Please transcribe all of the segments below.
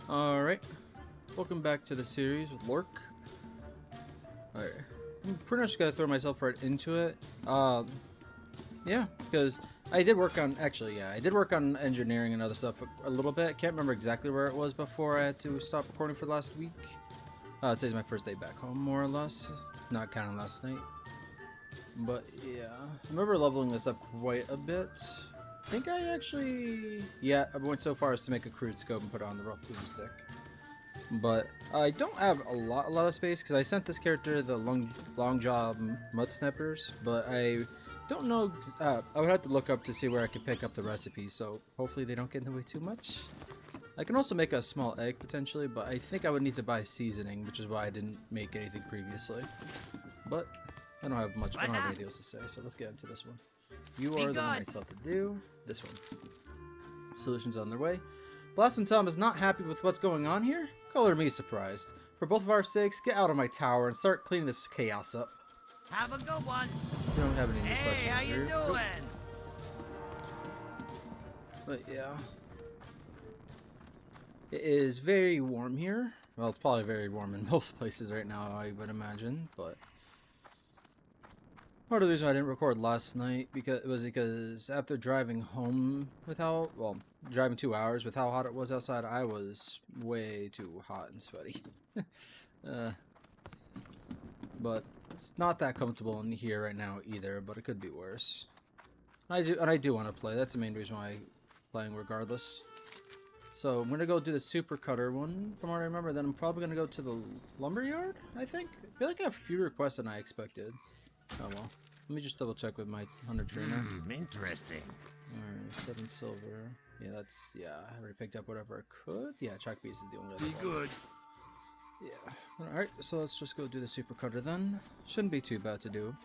Alright, welcome back to the series with Lorcque. Alright, I'm pretty much gonna throw myself right into it. Yeah, because I did work on, I did work on engineering and other stuff a little bit. Can't remember exactly where it was before I had to stop recording for the last week. Today's my first day back home, more or less, not counting last night. But yeah, I remember leveling this up quite a bit. I think I actually, I went so far as to make a crude scope and put it on the rough stick. But I don't have a lot of space because I sent this character the long job mud snipers, but I don't know. I would have to look up to see where I could pick up the recipes. So hopefully they don't get in the way too much. I can also make a small egg potentially, but I think I would need to buy seasoning, which is why I didn't make anything previously. But I don't have much. I don't have anything else to say, so let's get into this one. You are the one I still have to do. This one. Solutions on their way. Blast and Tom is not happy with what's going on here. Color me surprised. For both of our sakes, get out of my tower and start cleaning this chaos up. Have a good one. We don't have any requests. Hey, how you doing? Nope. But yeah. It is very warm here. Well, it's probably very warm in most places right now, I would imagine, but part of the reason I didn't record last night because after driving home driving 2 hours with how hot it was outside, I was way too hot and sweaty. But it's not that comfortable in here right now either, but it could be worse. I do want to play. That's the main reason why I'm playing regardless. So I'm gonna go do the super cutter one from what I remember. Then I'm probably gonna go to the lumberyard. I think. I feel like I have fewer requests than I expected. Oh well. Let me just double check with my hunter trainer. Interesting. Alright, 7 silver. Yeah, I already picked up whatever I could. Yeah, track piece is the only other Be one. good. Yeah. Alright, so let's just go do the super cutter then. Shouldn't be too bad to do.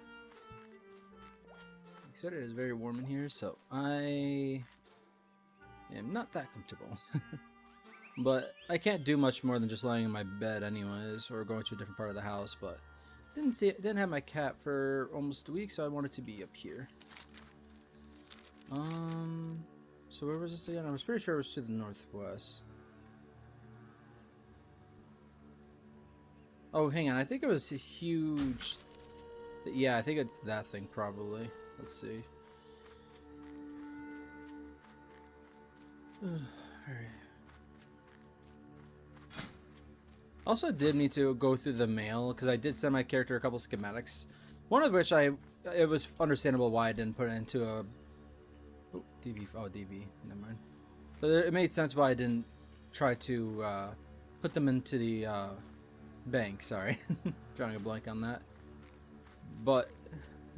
Like I said, it is very warm in here, so I am not that comfortable. But I can't do much more than just lying in my bed anyways, or going to a different part of the house, but didn't have my cat for almost a week, so I wanted to be up here. So where was this again? I was pretty sure it was to the northwest. Oh, hang on. I think it was a huge. Yeah, I think it's that thing probably. Let's see. Alright. Also, I did need to go through the mail because I did send my character a couple schematics. One of which it was understandable why I didn't put it into a DV. Oh, DV. Never mind. But it made sense why I didn't try to put them into the bank. Sorry, drawing a blank on that. But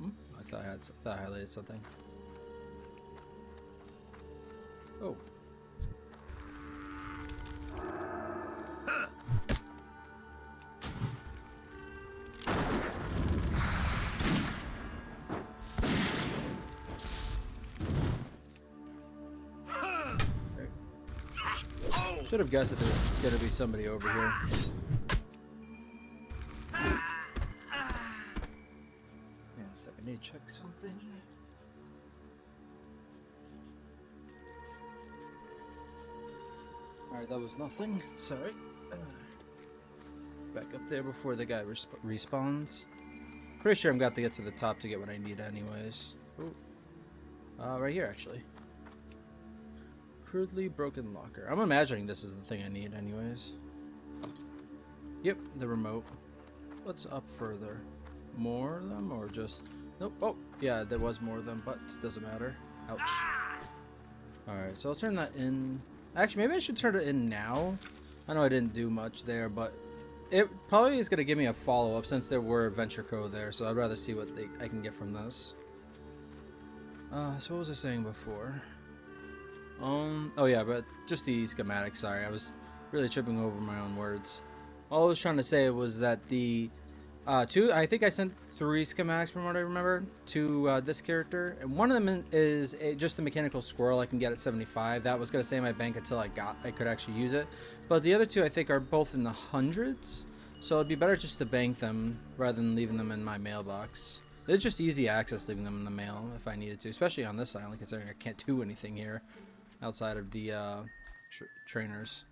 I thought I highlighted something. Oh. Should have guessed that there's gonna be somebody over here. Yeah, so I need to check something. Alright, that was nothing. Sorry. Back up there before the guy respawns. Pretty sure I'm got to get to the top to get what I need anyways. Oh. Right here actually. Crudely broken locker. I'm imagining this is the thing I need anyways. Yep, the remote. What's up further? More of them or just... Nope. Oh, yeah, there was more of them, but it doesn't matter. Ouch. Alright, so I'll turn that in. Actually, maybe I should turn it in now. I know I didn't do much there, but it probably is going to give me a follow-up since there were adventure code there, so I'd rather see what I can get from this. So what was I saying before? Oh yeah, but just the schematic, sorry, I was really tripping over my own words. All I was trying to say was that the I think I sent 3 schematics from what I remember to this character, and one of them is just a mechanical squirrel I can get at 75. That was going to stay in my bank until I could actually use it, but the other 2 I think are both in the hundreds, so it'd be better just to bank them rather than leaving them in my mailbox. It's just easy access leaving them in the mail if I needed to, especially on this island considering I can't do anything here outside of the trainers.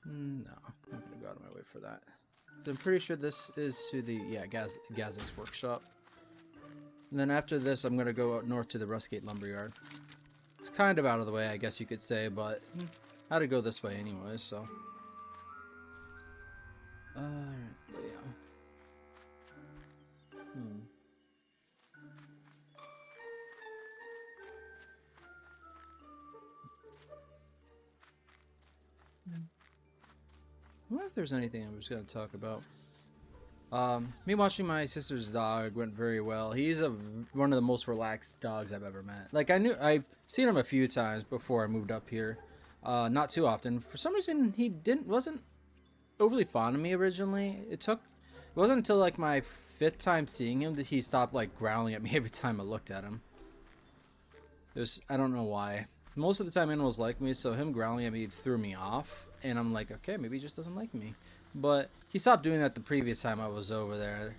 No, I'm not gonna go out of my way for that. I'm pretty sure this is to the Gazik's workshop. And then after this, I'm gonna go out north to the Rustgate lumberyard. It's kind of out of the way, I guess you could say, but I had to go this way anyways, so. Alright, but yeah. I wonder if there's anything I'm just gonna talk about. Me watching my sister's dog went very well. He's one of the most relaxed dogs I've ever met. Like I've seen him a few times before I moved up here. Not too often. For some reason, he wasn't overly fond of me originally. It wasn't until like my 5th time seeing him that he stopped like growling at me every time I looked at him. I don't know why. Most of the time animals like me, so him growling at me threw me off, and I'm like, okay, maybe he just doesn't like me. But he stopped doing that the previous time I was over there.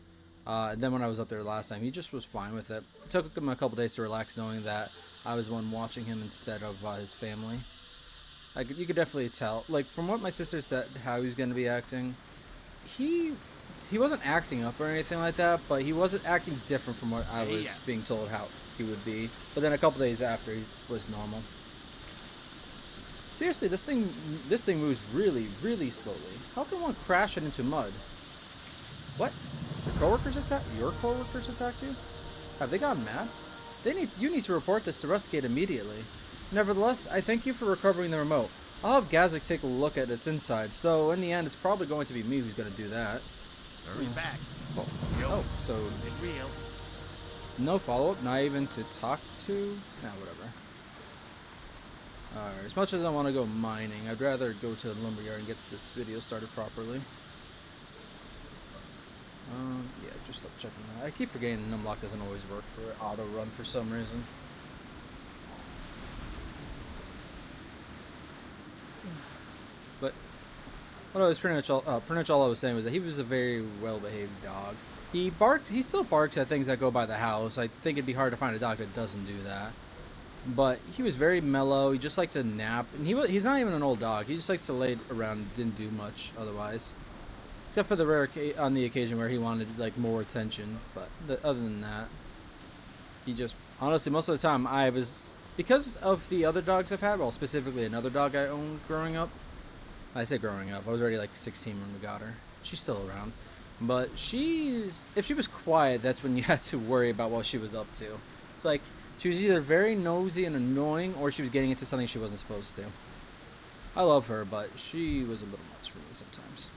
And then when I was up there last time, he just was fine with it. It took him a couple days to relax knowing that I was the one watching him instead of his family. You could definitely tell. Like, from what my sister said, how he was going to be acting, he wasn't acting up or anything like that, but he wasn't acting different from what I was being told how he would be. But then a couple days after, he was normal. Seriously, this thing moves really, really slowly. How can one crash it into mud? What? Your coworkers attacked you? Have they gone mad? You need to report this to Rustgate immediately. Nevertheless, I thank you for recovering the remote. I'll have Gazik take a look at its insides, though in the end it's probably going to be me who's going to do that. Hurry back. Oh, so It's real. no follow-up, not even to talk to? Nah, whatever. Alright, as much as I want to go mining, I'd rather go to the lumberyard and get this video started properly. Yeah, just stop checking that. I keep forgetting the numlock doesn't always work for auto run for some reason. But what I was pretty much all I was saying was that he was a very well-behaved dog. He still barks at things that go by the house. I think it'd be hard to find a dog that doesn't do that. But he was very mellow. He just liked to nap, and he's not even an old dog. He just likes to lay around, didn't do much otherwise, except for on the occasion where he wanted like more attention. But other than that, he just honestly most of the time because of the other dogs I've had. Well, specifically another dog I owned growing up. I say growing up. I was already like 16 when we got her. She's still around, but if she was quiet, that's when you had to worry about what she was up to. It's like. She was either very nosy and annoying, or she was getting into something she wasn't supposed to. I love her, but she was a little much for me sometimes.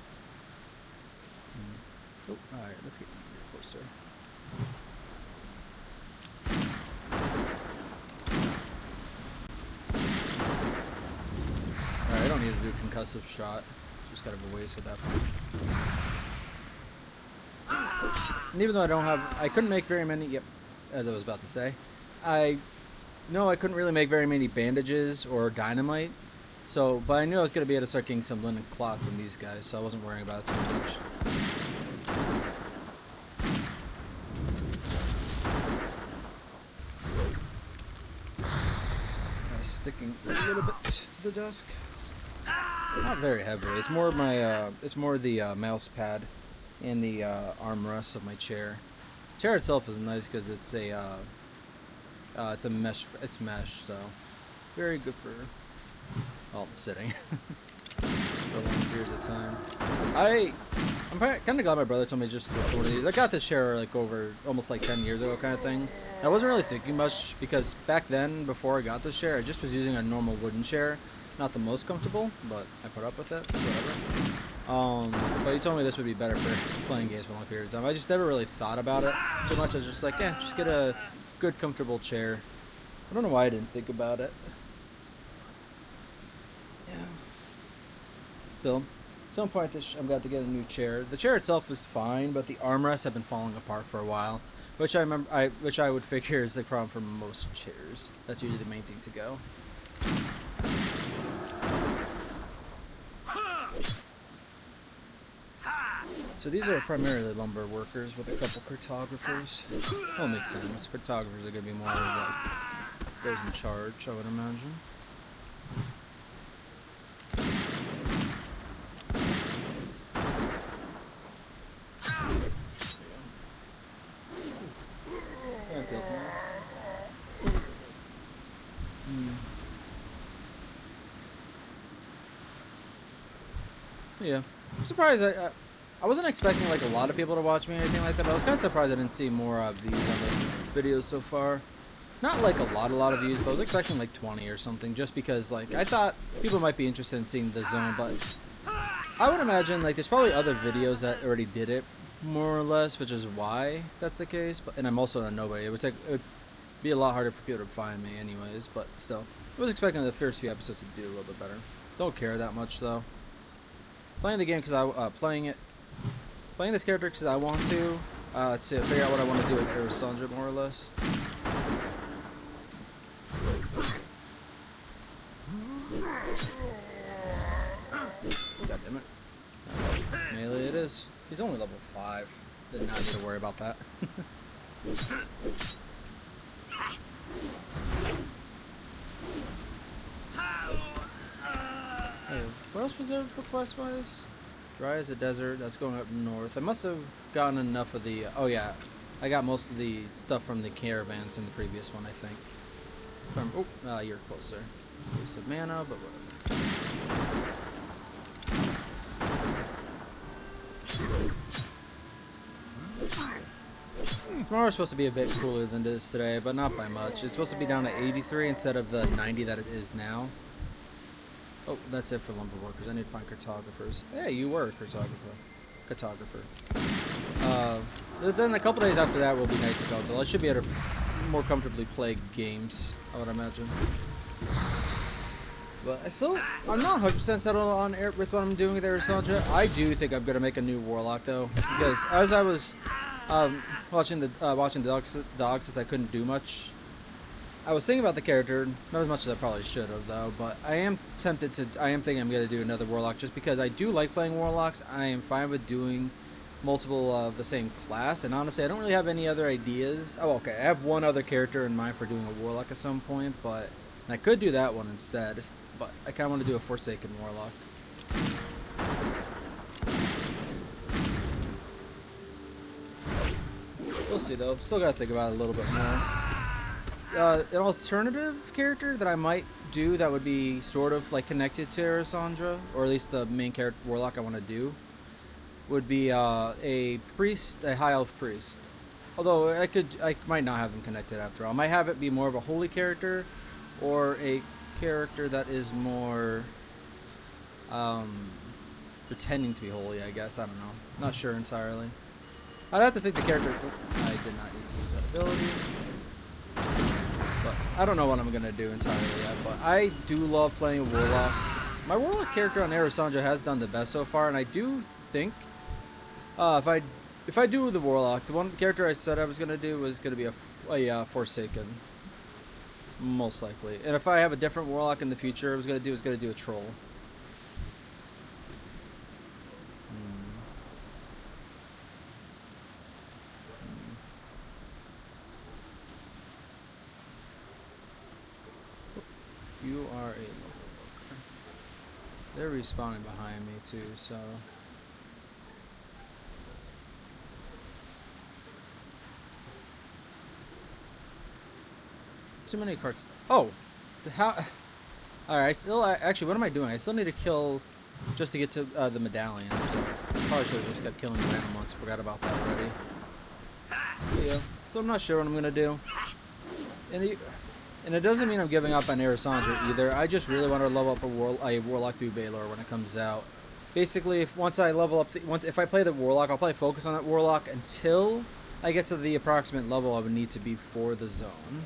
Oh, alright, let's get closer. Alright, I don't need to do a concussive shot. Just gotta be ways for that. And even though I couldn't make very many, as I was about to say. I couldn't really make very many bandages or dynamite, but I knew I was going to be able to start getting some linen cloth from these guys, so I wasn't worrying about it too much. Sticking a little bit to the desk. Not very heavy. It's more the mouse pad and the armrest of my chair. The chair itself is nice because it's it's mesh, so very good for sitting for long periods of time. I'm kind of glad my brother told me just to look for one of these. I got this chair like over almost like 10 years ago kind of thing. I wasn't really thinking much because back then, before I got this chair, I just was using a normal wooden chair. Not the most comfortable, but I put up with it, whatever. But he told me this would be better for playing games for a long period of time. I just never really thought about it too much. I was just like, yeah, just get a good comfortable chair. I don't know why I didn't think about it. Yeah. So, at some point I'm going to get a new chair. The chair itself is fine, but the armrests have been falling apart for a while, which I would figure is the problem for most chairs. That's usually the main thing to go. So these are primarily lumber workers with a couple cartographers. Well, makes sense. Cartographers are going to be more like those in charge, I would imagine. Yeah. I'm surprised. I wasn't expecting like a lot of people to watch me or anything like that, but I was kind of surprised I didn't see more views on the videos so far. Not like a lot of views, but I was expecting like 20 or something, just because like I thought people might be interested in seeing the zone, but I would imagine like there's probably other videos that already did it more or less, which is why that's the case. But and I'm also a nobody. It would be a lot harder for people to find me anyways, but still. I was expecting the first few episodes to do a little bit better. Don't care that much though. Playing the game because playing this character because I want to figure out what I want to do with Aerosandra more or less. God damn it. Melee it is. He's only level 5. Did not need to worry about that. Hey, what else was there for quest-wise? Dry as a desert. That's going up north. I must have gotten enough of the... oh yeah. I got most of the stuff from the caravans in the previous one, I think. Oh, you're closer. Waste of mana, but whatever. Tomorrow's supposed to be a bit cooler than this today, but not by much. It's supposed to be down to 83 instead of the 90 that it is now. Oh, that's it for lumber workers. I need to find cartographers. Hey, you were a cartographer. Then a couple days after that will be nice to go till. I should be able to more comfortably play games, I would imagine. But I'm not 100% settled on with what I'm doing with Aerosandra. I do think I'm gonna make a new warlock though, because as I was watching the dogs since I couldn't do much, I was thinking about the character, not as much as I probably should have though. But I am tempted to. I am thinking I'm gonna do another warlock just because I do like playing warlocks. I am fine with doing multiple of the same class, and honestly, I don't really have any other ideas. Oh, okay, I have one other character in mind for doing a warlock at some point, but I could do that one instead. But I kind of want to do a Forsaken warlock. We'll see though. Still gotta think about it a little bit more. An alternative character that I might do that would be sort of like connected to Aerosandra, or at least the main character warlock I want to do, would be a priest, a high elf priest. Although I might not have them connected after all. I might have it be more of a holy character, or a character that is more pretending to be holy, I guess. I don't know. Not sure entirely. I'd have to think the character... I did not need to use that ability. But I don't know what I'm going to do entirely yet. But I do love playing a warlock. My warlock character on Aerosandra has done the best so far. And I do think if I do the warlock, the one character I said I was going to do was going to be a Forsaken. Most likely. And if I have a different warlock in the future, I was going to do a troll. You are a lumber worker. They're respawning behind me too, so... Too many carts. Oh! How... Alright, actually, what am I doing? I still need to kill just to get to the medallions, so... Probably should have just kept killing the random ones. Forgot about that already. But yeah, so I'm not sure what I'm gonna do. And it doesn't mean I'm giving up on Aerosandra either. I just really want to level up a warlock through Baylor when it comes out. Basically, once I level up, if I play the warlock, I'll probably focus on that warlock until I get to the approximate level I would need to be for the zone.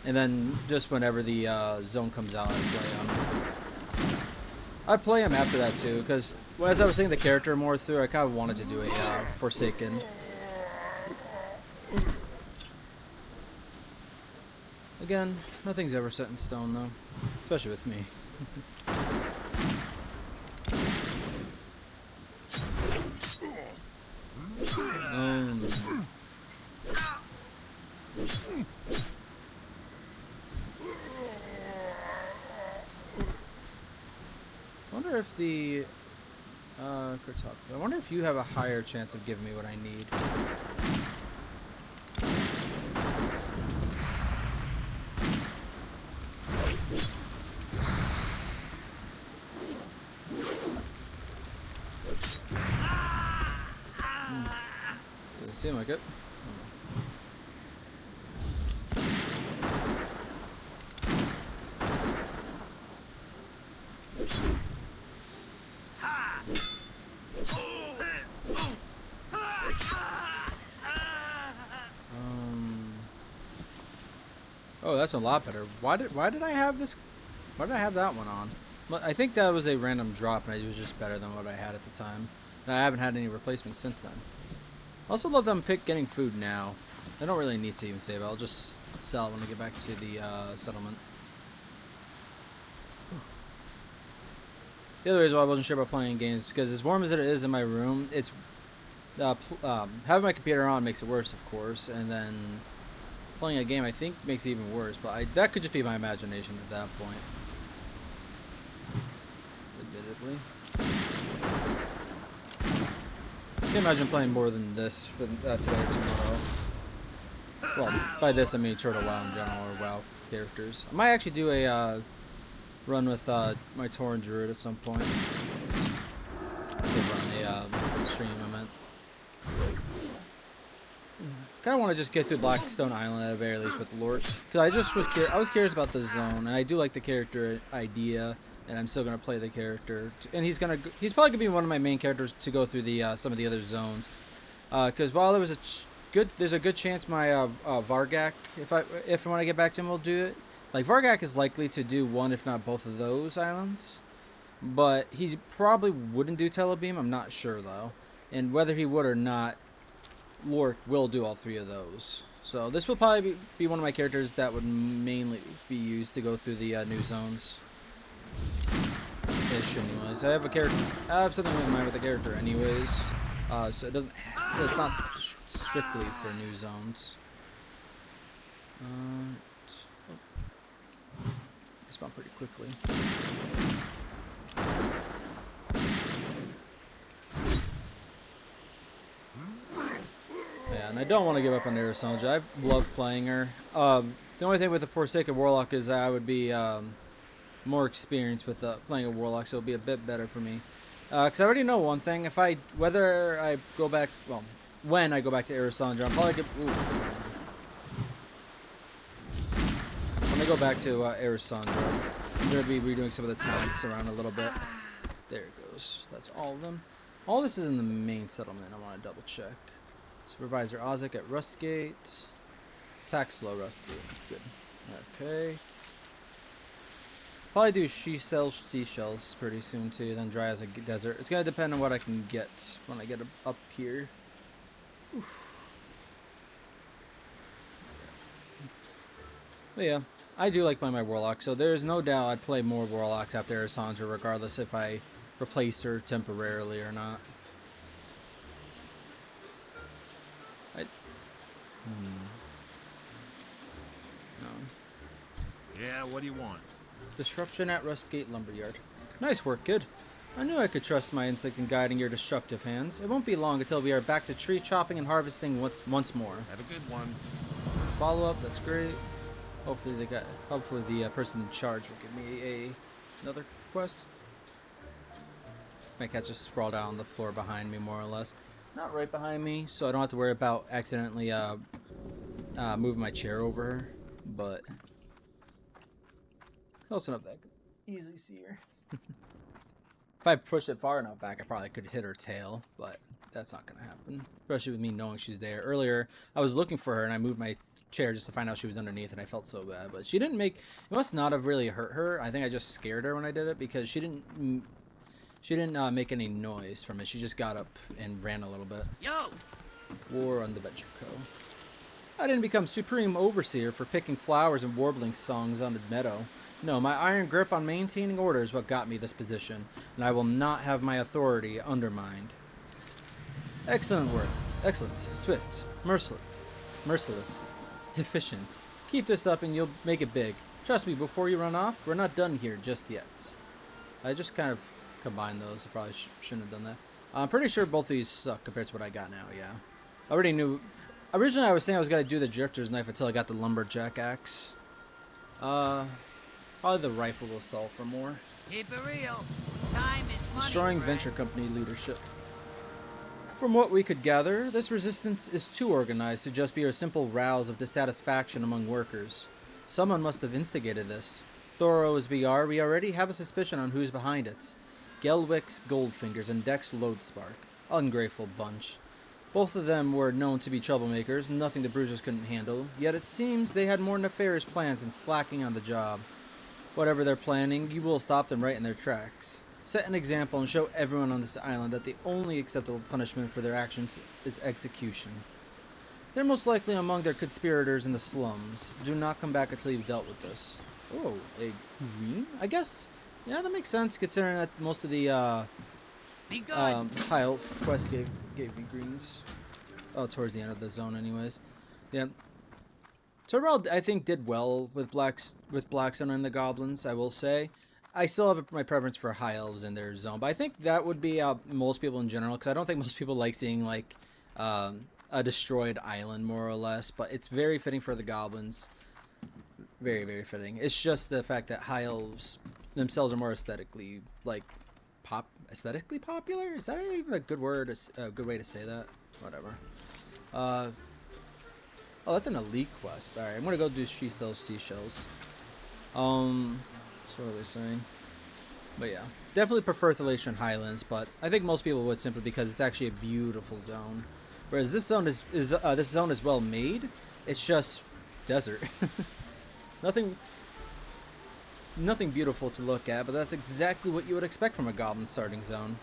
And then just whenever the zone comes out, I play him after that too, because as I was seeing the character more through, I kind of wanted to do a Forsaken. Again, nothing's ever set in stone though, especially with me. I wonder if the I wonder if you have a higher chance of giving me what I need. Seem like it. Oh, that's a lot better. Why did I have this? Why did I have that one on? Well, I think that was a random drop, and it was just better than what I had at the time. And I haven't had any replacements since then. I also love them getting food now. I don't really need to even save it. I'll just sell it when I get back to the settlement. The other reason why I wasn't sure about playing games because as warm as it is in my room, it's having my computer on makes it worse, of course, and then playing a game I think makes it even worse. But that could just be my imagination at that point. Admittedly. I can't imagine playing more than this for today or tomorrow. Well, by this I mean Turtle WoW in general, or WoW characters. I might actually do a run with my Tauren Druid at some point. Run a stream, I meant. Kind of want to just get through Blackstone Island at the very least with Lorcque, because I just was curious about the zone, and I do like the character idea. And I'm still gonna play the character, and he's probably gonna be one of my main characters to go through the some of the other zones, because while there was there's a good chance my Vargak, if when I get back to him, will do it. Like Vargak is likely to do one, if not both of those islands, but he probably wouldn't do Telebeam. I'm not sure though, and whether he would or not, Lorcque will do all three of those. So this will probably be one of my characters that would mainly be used to go through the new zones. Ish, anyways. I have something in mind with the character, anyways. So it doesn't. So it's not strictly for new zones. I spawn pretty quickly. Yeah, and I don't want to give up on Arizona. I love playing her. The only thing with the Forsaken Warlock is that I would be more experienced with playing a Warlock, so it'll be a bit better for me. Because I already know one thing. When I go back to Arizona, I'm probably when I go back to Arizona, I'm going to be redoing some of the talents around a little bit. There it goes. That's all of them. All this is in the main settlement. I want to double check. Supervisor Ozek at Rustgate. Attack slow Rustgate. Good. Okay. Probably do seashells pretty soon too, then dry as a desert. It's gonna depend on what I can get when I get up here. Oof. But yeah, I do like playing my Warlock, so there's no doubt I'd play more Warlocks after Arizona, regardless if I replace her temporarily or not. No. Yeah, what do you want? Disruption at Rustgate Lumberyard. Nice work, kid. I knew I could trust my instinct in guiding your destructive hands. It won't be long until we are back to tree chopping and harvesting once more. Have a good one. Follow up, that's great. Hopefully the person in charge will give me another quest. My cat just sprawled out on the floor behind me, more or less. Not right behind me, so I don't have to worry about accidentally moving my chair over her, but close enough that I could easily see her. If I pushed it far enough back, I probably could hit her tail, but that's not going to happen, especially with me knowing she's there. Earlier, I was looking for her, and I moved my chair just to find out she was underneath, and I felt so bad. But she didn't it must not have really hurt her. I think I just scared her when I did it, because she didn't make any noise from it. She just got up and ran a little bit. Yo! War on the Venture Co. I didn't become supreme overseer for picking flowers and warbling songs on the meadow. No, my iron grip on maintaining order is what got me this position, and I will not have my authority undermined. Excellent work. Excellent. Swift. Merciless. Efficient. Keep this up and you'll make it big. Trust me, before you run off, we're not done here just yet. I just kind of combined those. I probably shouldn't have done that. I'm pretty sure both of these suck compared to what I got now, yeah. I already knew. Originally, I was saying I was going to do the Drifter's Knife until I got the Lumberjack Axe. Probably the rifle will sell for more. Keep it real. Time is money. Destroying Brad. Venture Company leadership. From what we could gather, this resistance is too organized to just be a simple rouse of dissatisfaction among workers. Someone must have instigated this. Thorough as we are, we already have a suspicion on who's behind it. Gelwick's Goldfingers and Dex Lodespark. Ungrateful bunch. Both of them were known to be troublemakers, nothing the Bruisers couldn't handle, yet it seems they had more nefarious plans than slacking on the job. Whatever they're planning, you will stop them right in their tracks. Set an example and show everyone on this island that the only acceptable punishment for their actions is execution. They're most likely among their conspirators in the slums. Do not come back until you've dealt with this. Oh, a green? I guess, yeah, that makes sense considering that most of the Be good. high elf quest gave me greens. Oh, towards the end of the zone, anyways. Yeah. Torvald, I think, did well with Blackstone and the goblins. I will say, I still have my preference for high elves in their zone, but I think that would be most people in general, because I don't think most people like seeing like a destroyed island, more or less. But it's very fitting for the goblins. Very, very fitting. It's just the fact that high elves themselves are more aesthetically like aesthetically popular. Is that even a good word? A good way to say that? Whatever. Oh, that's an elite quest. All right, I'm gonna go do She Sells Seashells. So what are they saying? But yeah, definitely prefer Thalatian Highlands, but I think most people would simply because it's actually a beautiful zone. Whereas this zone this zone is well made. It's just desert. Nothing beautiful to look at, but that's exactly what you would expect from a goblin starting zone.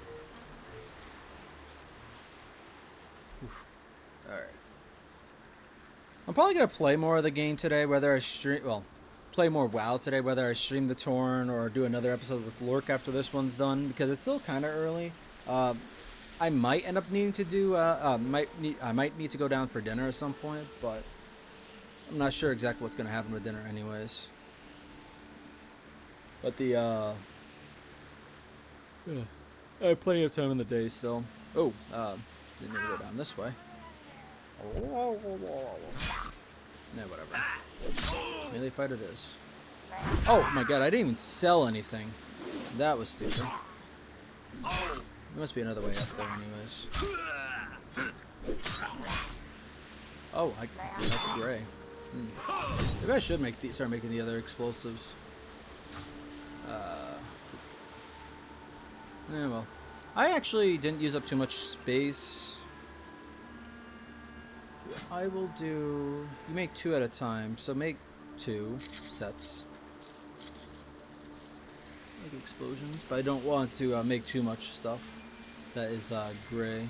Alright. I'm probably going to play more of the game today, whether I play more WoW today, whether I stream the Torn or do another episode with Lorcque after this one's done, because it's still kind of early. I might end up needing to do, I might need to go down for dinner at some point, but I'm not sure exactly what's going to happen with dinner anyways. But I have plenty of time in the day still. Oh, didn't need to go down this way. No, whatever. Melee fight it is. Oh my god, I didn't even sell anything. That was stupid. There must be another way up there anyways. Oh, that's gray. Maybe I should start making the other explosives. Yeah, well, I actually didn't use up too much space. I will do. You make 2 at a time, so make 2 sets. Make explosions, but I don't want to make too much stuff that is gray.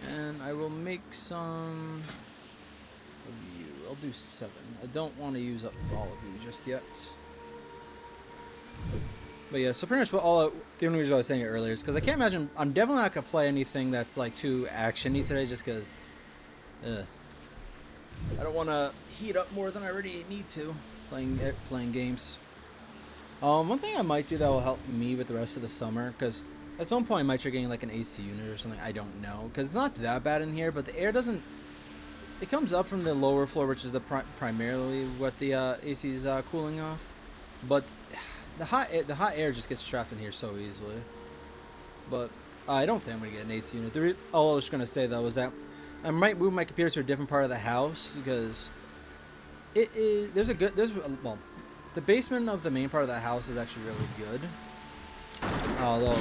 And I will make some of you. I'll do 7. I don't want to use up all of you just yet. But yeah, so pretty much the only reason I was saying it earlier is because I can't imagine, I'm definitely not going to play anything that's like too action-y today just because I don't want to heat up more than I already need to playing games. One thing I might do that will help me with the rest of the summer, because at some point I might try getting like an AC unit or something, I don't know, because it's not that bad in here, but the air doesn't, it comes up from the lower floor, which is primarily what the AC is cooling off, but the hot air just gets trapped in here so easily. But I don't think I'm gonna get an AC unit. All I was gonna say though was that I might move my computer to a different part of the house because the basement of the main part of the house is actually really good. Although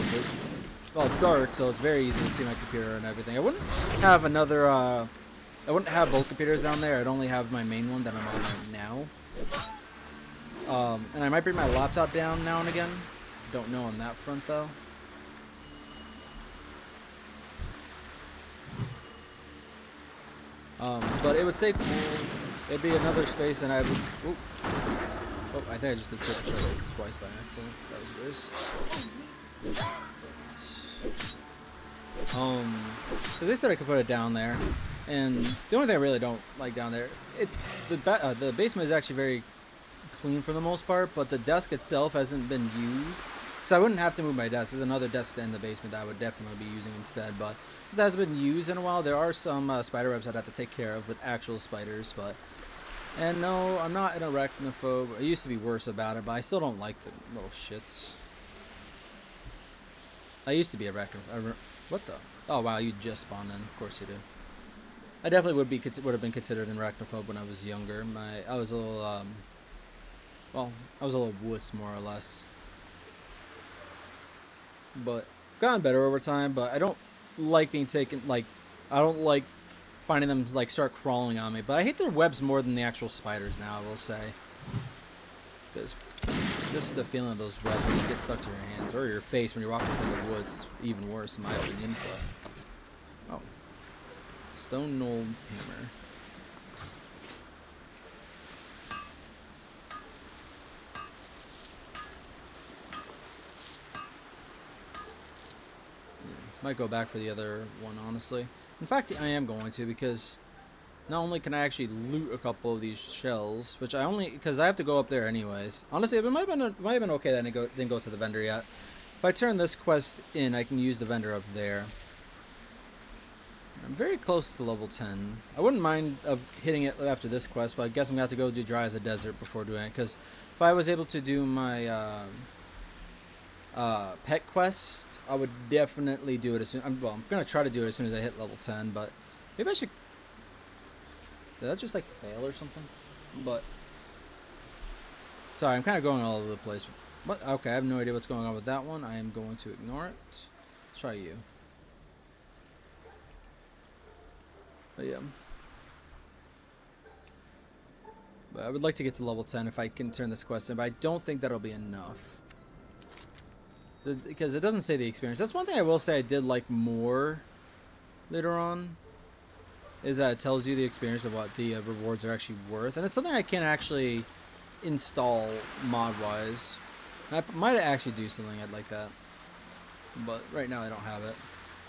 it's dark, so it's very easy to see my computer and everything. I wouldn't have both computers down there. I'd only have my main one that I'm on right now. And I might bring my laptop down now and again. Don't know on that front though. But it would stay cool. It'd be another space, and I would. Oh, I think I just did circle shot twice by accident. That was worse. Because they said I could put it down there, and the only thing I really don't like down there, it's the basement is actually very clean for the most part, but the desk itself hasn't been used. So I wouldn't have to move my desk. There's another desk in the basement that I would definitely be using instead. But since it hasn't been used in a while, there are some spider webs I'd have to take care of with actual spiders. And no, I'm not an arachnophobe. I used to be worse about it, but I still don't like the little shits. I used to be What the? Oh wow, you just spawned in. Of course you did. I definitely would have been considered an arachnophobe when I was younger. I was a little well, I was a little wuss more or less. But gotten better over time. But I don't like being taken. Like I don't like finding them like start crawling on me. But I hate their webs more than the actual spiders now. I will say, because just the feeling of those webs when you get stuck to your hands or your face when you're walking through the woods, even worse in my opinion. But oh, stone knolled hammer. Might go back for the other one, honestly. In fact, I am going to, because not only can I actually loot a couple of these shells, which I only, because I have to go up there anyways. Honestly, it might have been okay that I didn't go to the vendor yet. If I turn this quest in, I can use the vendor up there. I'm very close to level 10. I wouldn't mind of hitting it after this quest, but I guess I'm going to have to go do Dry as a Desert before doing it, because if I was able to do my pet quest, I would definitely do it as soon. I'm gonna try to do it as soon as I hit level 10, but maybe I should. Did that just like fail or something? But sorry, I'm kind of going all over the place. But okay, I have no idea what's going on with that one. I am going to ignore it. Let's try you. But yeah. But I would like to get to level 10 if I can turn this quest in, but I don't think that'll be enough. Because it doesn't say the experience. That's one thing I will say I did like more later on, is that it tells you the experience of what the rewards are actually worth. And it's something I can actually install mod-wise. I might actually do something like that. But right now I don't have it.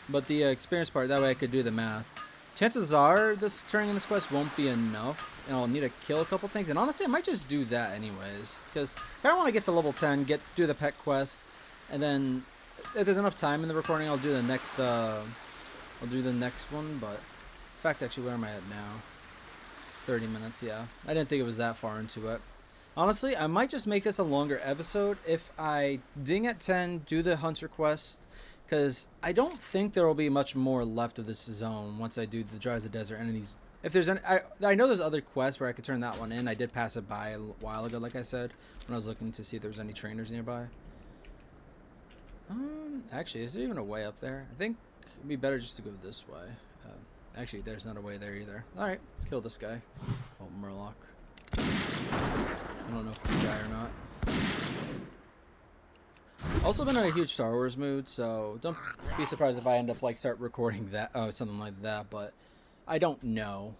But the experience part, that way I could do the math. Chances are this turning in this quest won't be enough, and I'll need to kill a couple things. And honestly, I might just do that anyways. Because if I want to get to level 10, do the pet quest, and then if there's enough time in the recording, I'll do the next one. But in fact, actually, where am I at now? 30 minutes, yeah. I didn't think it was that far into it. Honestly, I might just make this a longer episode if I ding at 10, do the hunter quest, because I don't think there will be much more left of this zone once I do the Dry as a Desert and these. If there's any, I know there's other quests where I could turn that one in. I did pass it by a while ago, like I said, when I was looking to see if there was any trainers nearby. Actually, is there even a way up there? I think it'd be better just to go this way. Actually, there's not a way there either. Alright, kill this guy. Oh, Murloc. I don't know if it's a guy or not. Also been in a huge Star Wars mood, so don't be surprised if I end up like start recording that, something like that, but I don't know.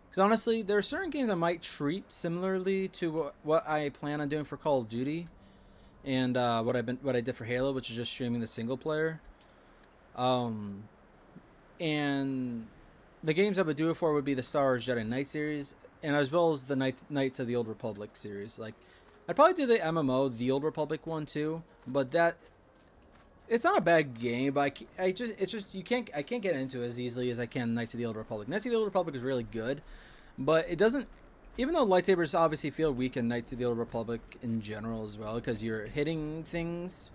Because honestly, there are certain games I might treat similarly to what I plan on doing for Call of Duty. And what I did for Halo, which is just streaming the single player, and the games I would do it for would be the Star Wars Jedi Knight series, and as well as the Knights of the Old Republic series. Like, I'd probably do the MMO, the Old Republic one too, but it's not a bad game. But I can't get into it as easily as I can Knights of the Old Republic. Knights of the Old Republic is really good, but it doesn't. Even though lightsabers obviously feel weak in Knights of the Old Republic in general as well, because you're hitting things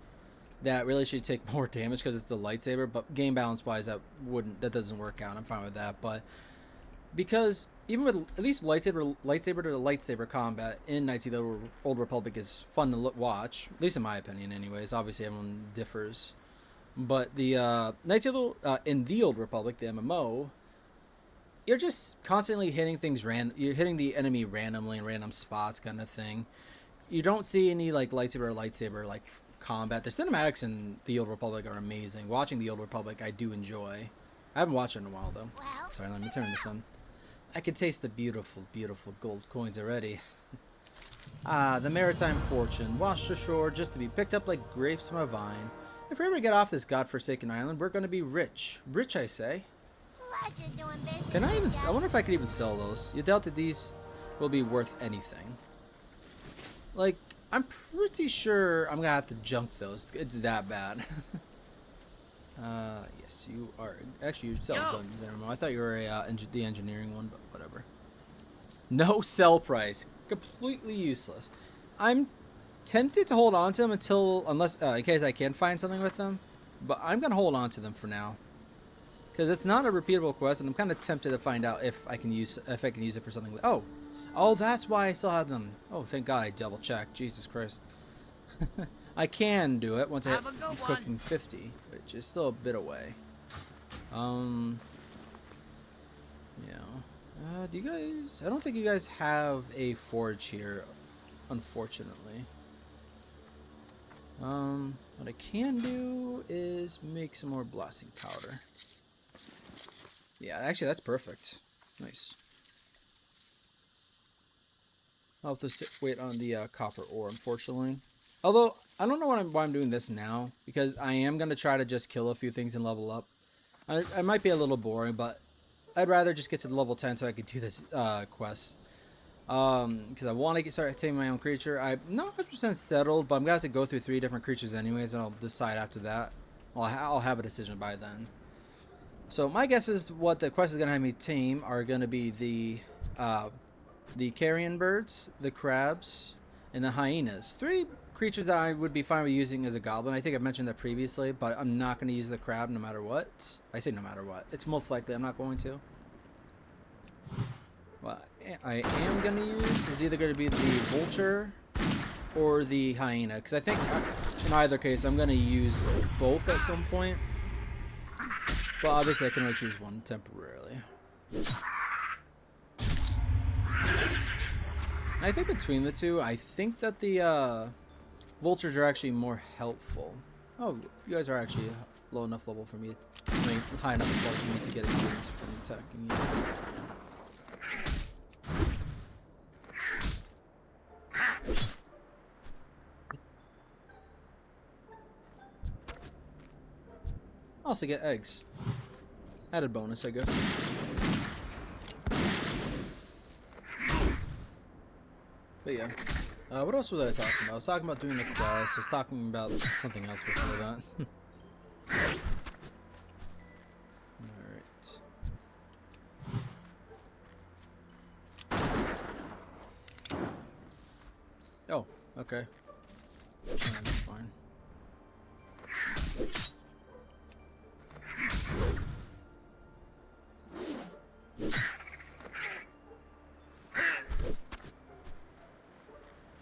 that really should take more damage because it's a lightsaber, but game balance wise that doesn't work out. I'm fine with that, but because even with at least lightsaber to lightsaber combat in Knights of the Old Republic is fun to watch, at least in my opinion anyways. Obviously everyone differs, but the Knights of in the Old Republic, the MMO, you're just constantly hitting things you're hitting the enemy randomly in random spots, kind of thing. You don't see any like lightsaber like combat. The cinematics in the Old Republic are amazing. Watching the Old Republic, I do enjoy. I haven't watched it in a while though. Sorry, let me turn this on. I can taste the beautiful, beautiful gold coins already. The maritime fortune, washed ashore just to be picked up like grapes from a vine. If we ever get off this godforsaken island, we're going to be rich. Rich, I say. Can I even? I wonder if I could even sell those. You doubt that these will be worth anything. Like, I'm pretty sure I'm gonna have to junk those. It's that bad. Yes, you are. Actually, you sell guns. I don't know. I thought you were the engineering one, but whatever. No sell price. Completely useless. I'm tempted to hold on to them unless in case I can find something with them. but I'm gonna hold on to them for now because it's not a repeatable quest, and I'm kind of tempted to find out if I can use it for something. Oh, that's why I still have them. Oh, thank God I double checked. Jesus Christ. I can do it once I hit Have a good one. cooking 50, which is still a bit away. Yeah. Do you guys? I don't think you guys have a forge here, unfortunately. What I can do is make some more blasting powder. Yeah, actually, that's perfect. Nice. I'll have to wait on the copper ore, unfortunately. Although, I don't know why I'm doing this now, because I am going to try to just kill a few things and level up. I might be a little boring, but I'd rather just get to the level 10 so I could do this quest. Because I want to start taking my own creature. I'm not 100% settled, but I'm going to have to go through 3 different creatures anyways, and I'll decide after that. Well, I'll have a decision by then. So my guess is what the quest is going to have me tame are going to be the carrion birds, the crabs, and the hyenas. 3 creatures that I would be fine with using as a goblin. I think I've mentioned that previously, but I'm not going to use the crab no matter what. I say no matter what. It's most likely I'm not going to. What I am going to use is either going to be the vulture or the hyena, because I think in either case I'm going to use both at some point. But obviously I can only choose one temporarily. I think between the two, I think that the vultures are actually more helpful. Oh, you guys are actually low enough level for me. I mean, high enough level for me to get experience from attacking you. Also get eggs. Added bonus, I guess. But yeah. What else was I talking about? I was talking about doing the quest. I was talking about something else before that. Alright. Oh, okay. That's fine.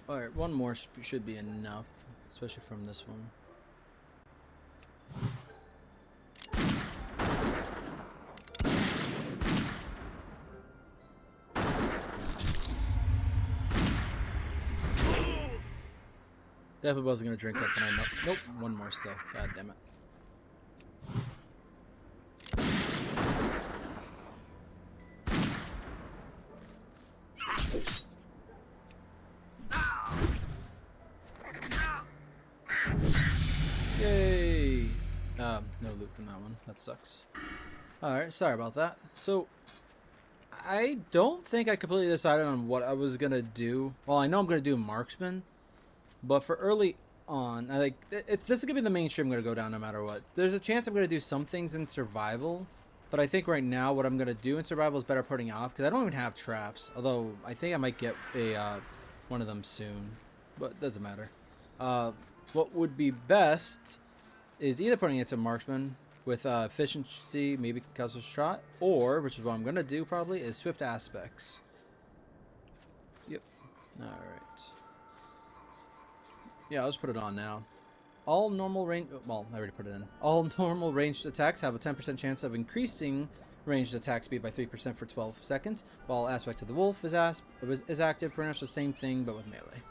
Alright, one more should be enough, especially from this one. Definitely wasn't going to drink up when I know. Nope, one more still. God damn it. Yay! No loot from that one. That sucks. Alright, sorry about that. So, I don't think I completely decided on what I was gonna do. Well, I know I'm gonna do marksman, but for early on, this is gonna be the mainstream I'm gonna go down no matter what. There's a chance I'm gonna do some things in survival, but I think right now what I'm gonna do in survival is better putting off because I don't even have traps. Although I think I might get a one of them soon, but it doesn't matter. What would be best is either putting it to marksman with efficiency, maybe concussive shot, or, which is what I'm going to do probably, is swift aspects. Yep. Alright. Yeah, I'll just put it on now. All normal range... Well, I already put it in. All normal ranged attacks have a 10% chance of increasing ranged attack speed by 3% for 12 seconds, while aspect of the wolf is active, pretty much the same thing, but with melee.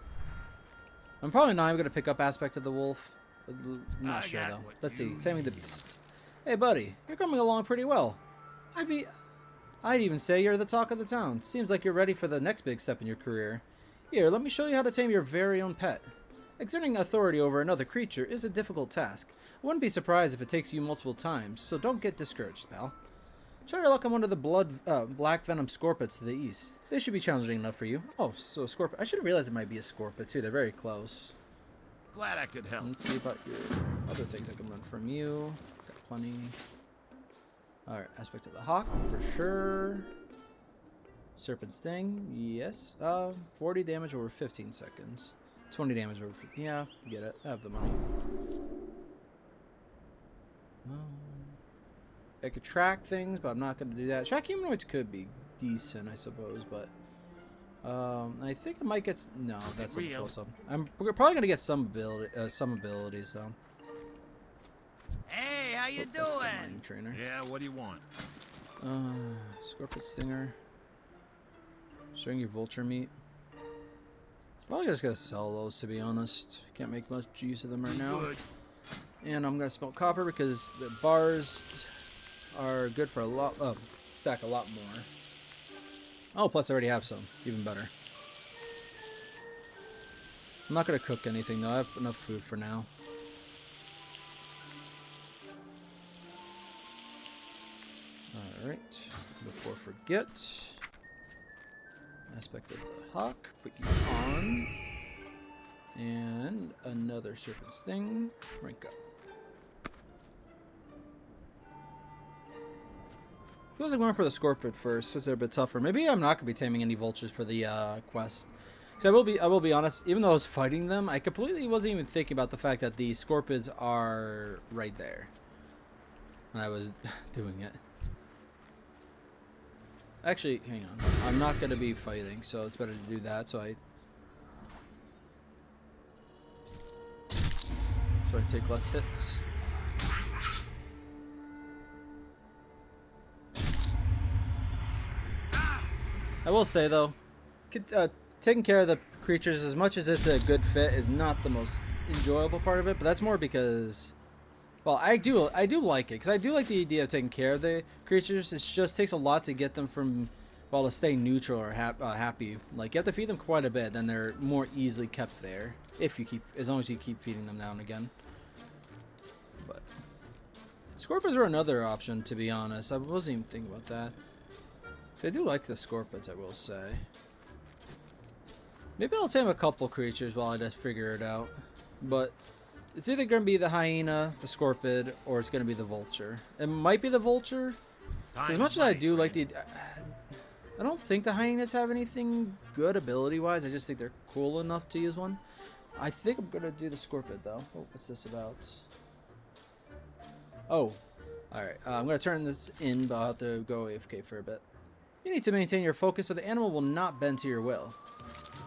I'm probably not even going to pick up aspect of the wolf. I'm not sure though. Let's see. Taming the beast. Hey buddy, you're coming along pretty well. I'd even say you're the talk of the town. Seems like you're ready for the next big step in your career. Here, let me show you how to tame your very own pet. Exerting authority over another creature is a difficult task. I wouldn't be surprised if it takes you multiple times, so don't get discouraged, pal. Try your luck on one of the black venom scorpions to the east. They should be challenging enough for you. Oh, so a scorpion. I should have realized it might be a scorpion too. They're very close. Glad I could help. Let's see about your other things I can learn from you. Got plenty. Alright, aspect of the hawk for sure. Serpent sting, yes. 40 damage over 15 seconds. 20 damage over 15. Yeah, get it. I have the money. I could track things, but I'm not going to do that. Track humanoids could be decent, I suppose, but I think I might get. No, that's a close up. We're probably going to get some abilities, though. Hey, how you That's the doing? mining trainer. Yeah, what do you want? Scorpion Stinger. Stringy Vulture Meat. Probably just gonna sell those, to be honest. Can't make much use of them right now. Good. And I'm gonna smelt copper because the bars are good for a lot. Stack a lot more. Oh, plus I already have some. Even better. I'm not gonna cook anything though. I have enough food for now. Alright, before I forget, aspect of the hawk, put you on, and another serpent sting, rank up. Feels like going for the scorpion first, since they're a bit tougher. Maybe I'm not gonna be taming any vultures for the quest. Because I will be honest, even though I was fighting them, I completely wasn't even thinking about the fact that the scorpions are right there when I was doing it. Actually, hang on. I'm not going to be fighting, so it's better to do that. So I take less hits. I will say though, taking care of the creatures, as much as it's a good fit, is not the most enjoyable part of it. But that's more because, well, I do like it, because I do like the idea of taking care of the creatures. It just takes a lot to get them from, well, to stay neutral or happy. Like, you have to feed them quite a bit, then they're more easily kept there as long as you keep feeding them now and again. But scorpions are another option, to be honest. I wasn't even thinking about that. I do like the scorpions, I will say. Maybe I'll tame a couple creatures while I just figure it out. But it's either going to be the hyena, the scorpion, or it's going to be the vulture. It might be the vulture. As much as I do like the... I don't think the hyenas have anything good ability-wise. I just think they're cool enough to use one. I think I'm going to do the scorpion, though. Oh, what's this about? Oh. Alright. I'm going to turn this in, but I'll have to go AFK for a bit. You need to maintain your focus so the animal will not bend to your will.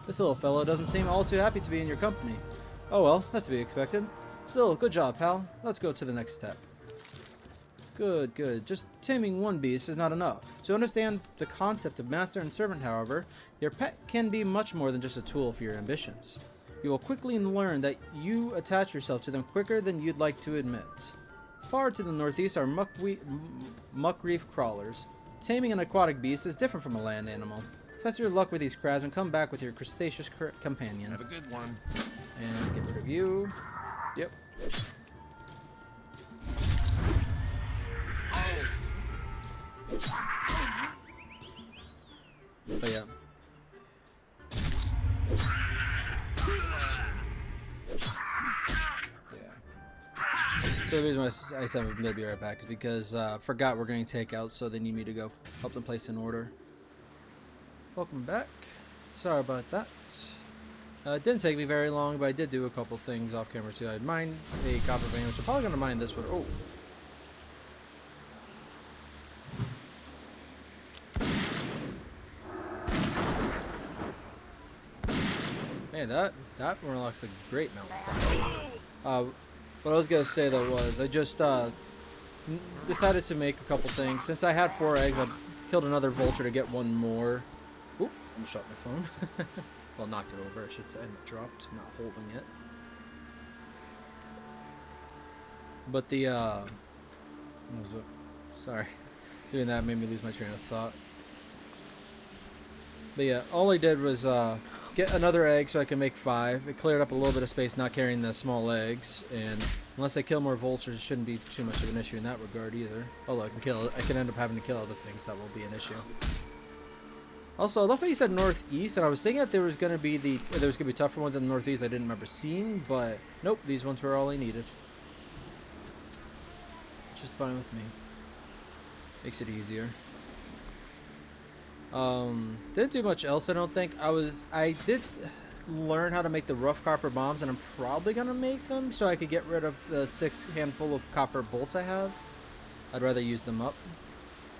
This little fellow doesn't seem all too happy to be in your company. Oh well, that's to be expected. Still, good job, pal. Let's go to the next step. Good, good. Just taming one beast is not enough. To understand the concept of master and servant, however, your pet can be much more than just a tool for your ambitions. You will quickly learn that you attach yourself to them quicker than you'd like to admit. Far to the northeast are muck reef crawlers. Taming an aquatic beast is different from a land animal. Test your luck with these crabs and come back with your crustaceous companion. Have a good one. And get rid of you. Yep. But yeah. So the reason why I said I'm gonna be right back is because I forgot we're getting takeout, so they need me to go help them place an order. Welcome back. Sorry about that. It didn't take me very long, but I did do a couple things off camera too. I'd mined a copper vein, which I'm probably gonna mine this one. Oh. Man, that one looks like a great mountain. What I was gonna say though was I just decided to make a couple things. Since I had 4 eggs, I killed another vulture to get one more. Oop, I shot my phone. Well, knocked it over, I should say. It dropped, not holding it. But the what was it? Sorry, doing that made me lose my train of thought. But yeah, all I did was get another egg so I can make 5. It cleared up a little bit of space not carrying the small eggs, and unless I kill more vultures, it shouldn't be too much of an issue in that regard either. Although I can end up having to kill other things, that will be an issue. Also, I love how you said northeast, and I was thinking that there was gonna be tougher ones in the northeast I didn't remember seeing, but nope, these ones were all I needed. Which is fine with me. Makes it easier. Didn't do much else, I don't think. I did learn how to make the rough copper bombs, and I'm probably gonna make them so I could get rid of the 6 handful of copper bolts I have. I'd rather use them up,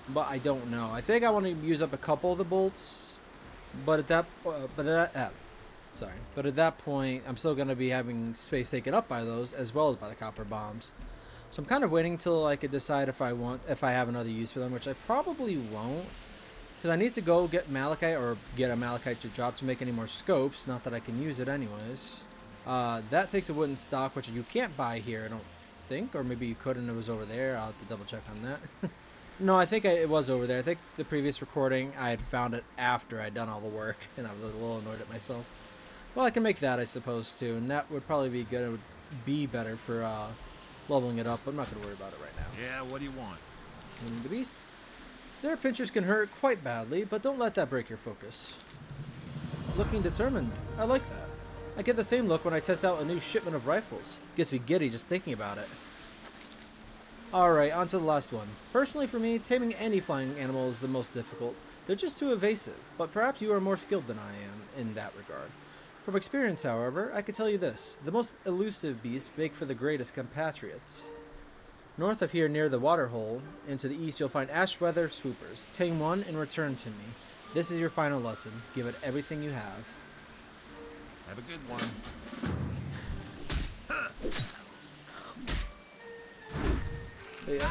but I don't know. I think I want to use up a couple of the bolts, but at that point, I'm still gonna be having space taken up by those as well as by the copper bombs. So I'm kind of waiting till I could decide if I have another use for them, which I probably won't. Because I need to go get malachite or get a malachite to drop to make any more scopes. Not that I can use it anyways. That takes a wooden stock, which you can't buy here, I don't think. Or maybe you could and it was over there. I'll have to double check on that. No, I think it was over there. I think the previous recording, I had found it after I'd done all the work. And I was a little annoyed at myself. Well, I can make that, I suppose, too. And that would probably be good. It would be better for leveling it up. But I'm not going to worry about it right now. Yeah, what do you want? The beast. Their pinchers can hurt quite badly, but don't let that break your focus. Looking determined. I like that. I get the same look when I test out a new shipment of rifles. Gets me giddy just thinking about it. Alright, on to the last one. Personally for me, taming any flying animal is the most difficult. They're just too evasive, but perhaps you are more skilled than I am in that regard. From experience, however, I can tell you this. The most elusive beasts make for the greatest compatriots. North of here near the waterhole, and to the east you'll find ash weather swoopers. Tame one and return to me. This is your final lesson. Give it everything you have. Have a good one. Yeah.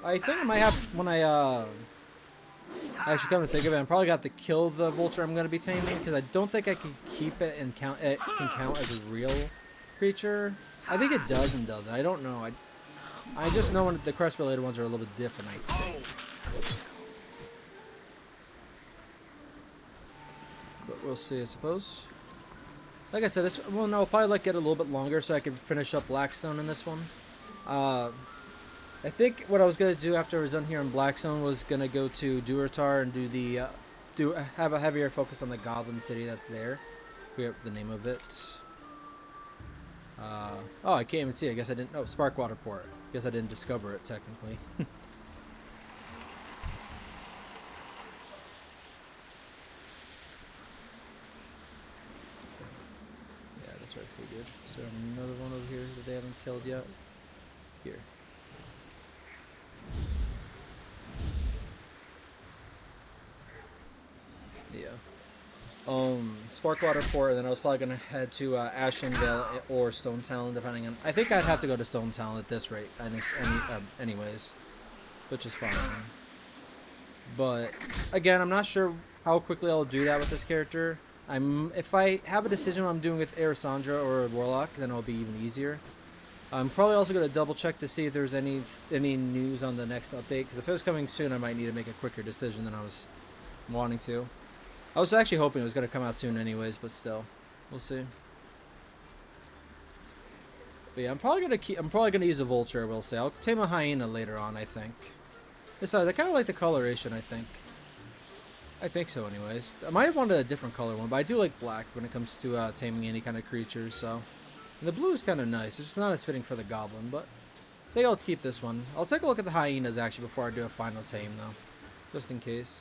I think I might have, when I actually come to think of it, I'm probably got to kill the vulture I'm going to be taming, because I don't think I can keep it and count it can count as a real creature. I think it does and doesn't. I don't know. I just know when the crest-related ones are a little bit different, I think. But we'll see, I suppose. Like I said, this one I'll probably get a little bit longer so I can finish up Blackstone in this one. I think what I was going to do after I was done here in Blackstone was going to go to Durotar and have a heavier focus on the Goblin City that's there. I forget the name of it. Oh, I can't even see. I guess I didn't. Oh, Sparkwater Port. I guess I didn't discover it technically. Yeah, that's what I figured. Is there another one over here that they haven't killed yet? Here. Yeah. Sparkwater Port, and then I was probably gonna head to Ashenvale or Stone Talon, depending on. I think I'd have to go to Stone Talon at this rate, anyways, which is fine. But again, I'm not sure how quickly I'll do that with this character. If I have a decision what I'm doing with Erisandra or Warlock, then it'll be even easier. I'm probably also gonna double check to see if there's any news on the next update, because if it was coming soon, I might need to make a quicker decision than I was wanting to. I was actually hoping it was going to come out soon anyways, but still. We'll see. But yeah, I'm probably going to use a vulture, we'll say. I'll tame a hyena later on, I think. Besides, I kind of like the coloration, I think. I think so anyways. I might have wanted a different color one, but I do like black when it comes to taming any kind of creatures, so. And the blue is kind of nice. It's just not as fitting for the goblin, but I think I'll keep this one. I'll take a look at the hyenas actually before I do a final tame though. Just in case.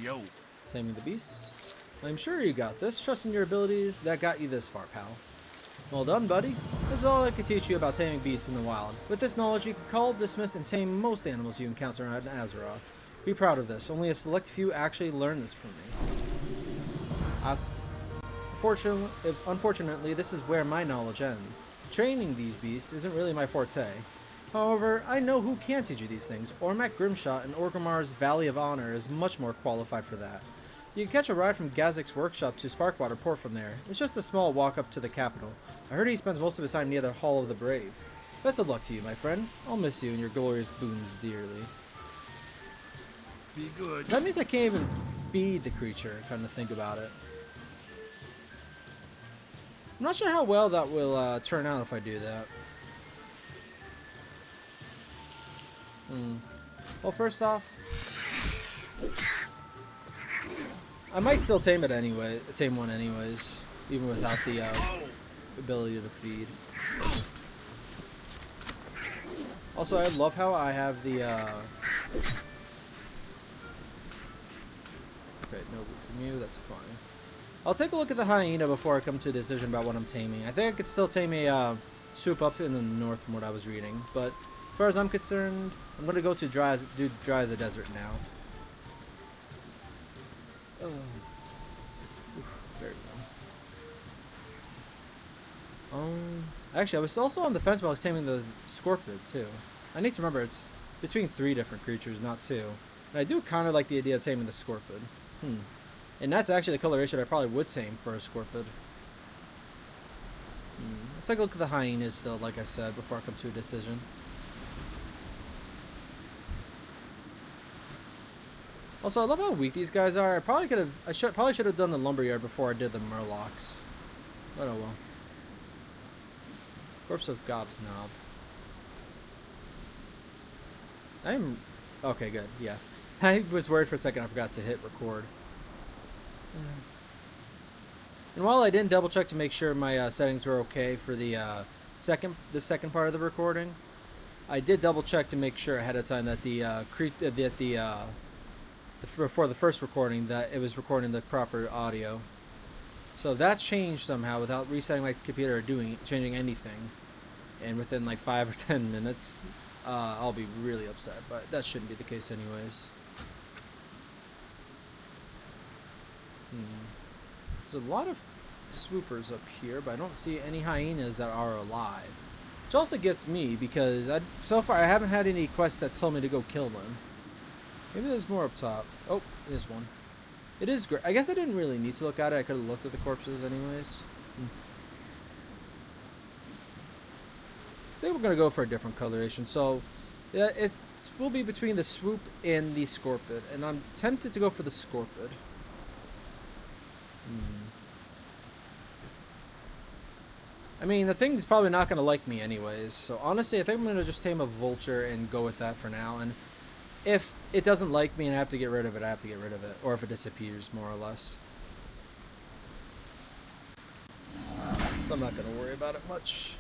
Yo. Taming the beast. I'm sure you got this. Trust in your abilities that got you this far, pal. Well done, buddy. This is all I could teach you about taming beasts in the wild. With this knowledge, you can call, dismiss, and tame most animals you encounter on Azeroth. Be proud of this. Only a select few actually learn this from me. Unfortunately, this is where my knowledge ends. Training these beasts isn't really my forte. However, I know who can teach you these things. Ormac Grimshot in Orgrimmar's Valley of Honor is much more qualified for that. You can catch a ride from Gazik's workshop to Sparkwater Port from there. It's just a small walk up to the capital. I heard he spends most of his time near the Hall of the Brave. Best of luck to you, my friend. I'll miss you and your glorious boons dearly. Be good. That means I can't even feed the creature, kind of think about it. I'm not sure how well that will turn out if I do that. Well, first off, I might still tame it anyway. Tame one anyways, even without the ability to feed. Also, I love how I have the Great, no loot from you. That's fine. I'll take a look at the hyena before I come to a decision about what I'm taming. I think I could still tame a swoop up in the north from what I was reading, but as far as I'm concerned, I'm gonna go to dry as a desert now. Oh. Oof, very well. Actually, I was also on the fence about taming the scorpion too. I need to remember it's between 3 different creatures, not 2. And I do kind of like the idea of taming the scorpion. And that's actually the coloration I probably would tame for a scorpion. Let's take a look at the hyenas still, like I said, before I come to a decision. Also, I love how weak these guys are. I probably should have done the lumberyard before I did the murlocs. But oh well. Corpse of Gobsnob. Okay, good, yeah. I was worried for a second I forgot to hit record. And while I didn't double check to make sure my settings were okay for the second part of the recording, I did double check to make sure ahead of time that before the first recording that it was recording the proper audio. So if that changed somehow without resetting my computer or changing anything, and within like 5 or 10 minutes, I'll be really upset. But that shouldn't be the case anyways. There's a lot of swoopers up here, but I don't see any hyenas that are alive. Which also gets me because so far I haven't had any quests that tell me to go kill them. Maybe there's more up top. Oh, there's one. It is great. I guess I didn't really need to look at it. I could have looked at the corpses anyways. I think we're going to go for a different coloration. So, yeah, it will be between the swoop and the scorpion. And I'm tempted to go for the scorpion. I mean, the thing's probably not going to like me anyways. So, honestly, I think I'm going to just tame a vulture and go with that for now. And if it doesn't like me and I have to get rid of it, I have to get rid of it. Or if it disappears, more or less. So I'm not going to worry about it much.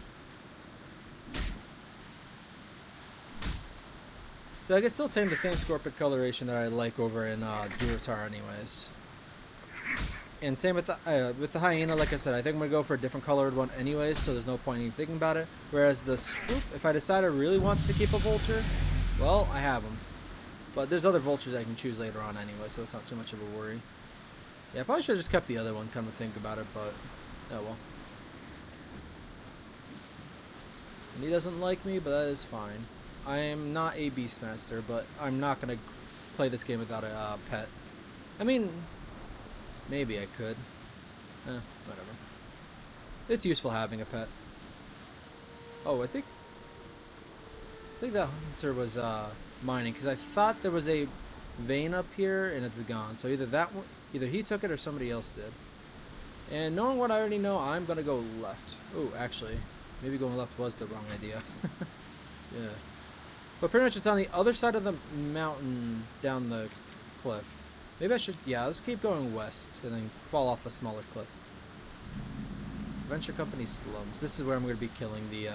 So I can still tame the same scorpion coloration that I like over in Duratar anyways. And same with the hyena, like I said, I think I'm going to go for a different colored one anyways, so there's no point in even thinking about it. Whereas the swoop, if I decide I really want to keep a vulture, well, I have them. But there's other vultures I can choose later on anyway, so it's not too much of a worry. Yeah, I probably should have just kept the other one, come to think about it, but oh well. And he doesn't like me, but that is fine. I am not a Beastmaster, but I'm not going to play this game without a pet. I mean, maybe I could. Whatever. It's useful having a pet. Oh, I think that hunter was mining, because I thought there was a vein up here and it's gone. So either he took it or somebody else did. And knowing what I already know, I'm gonna go left. Oh, actually, maybe going left was the wrong idea. Yeah. But pretty much it's on the other side of the mountain down the cliff. Maybe I should, yeah, let's keep going west and then fall off a smaller cliff. Adventure Company Slums. This is where I'm going to be killing the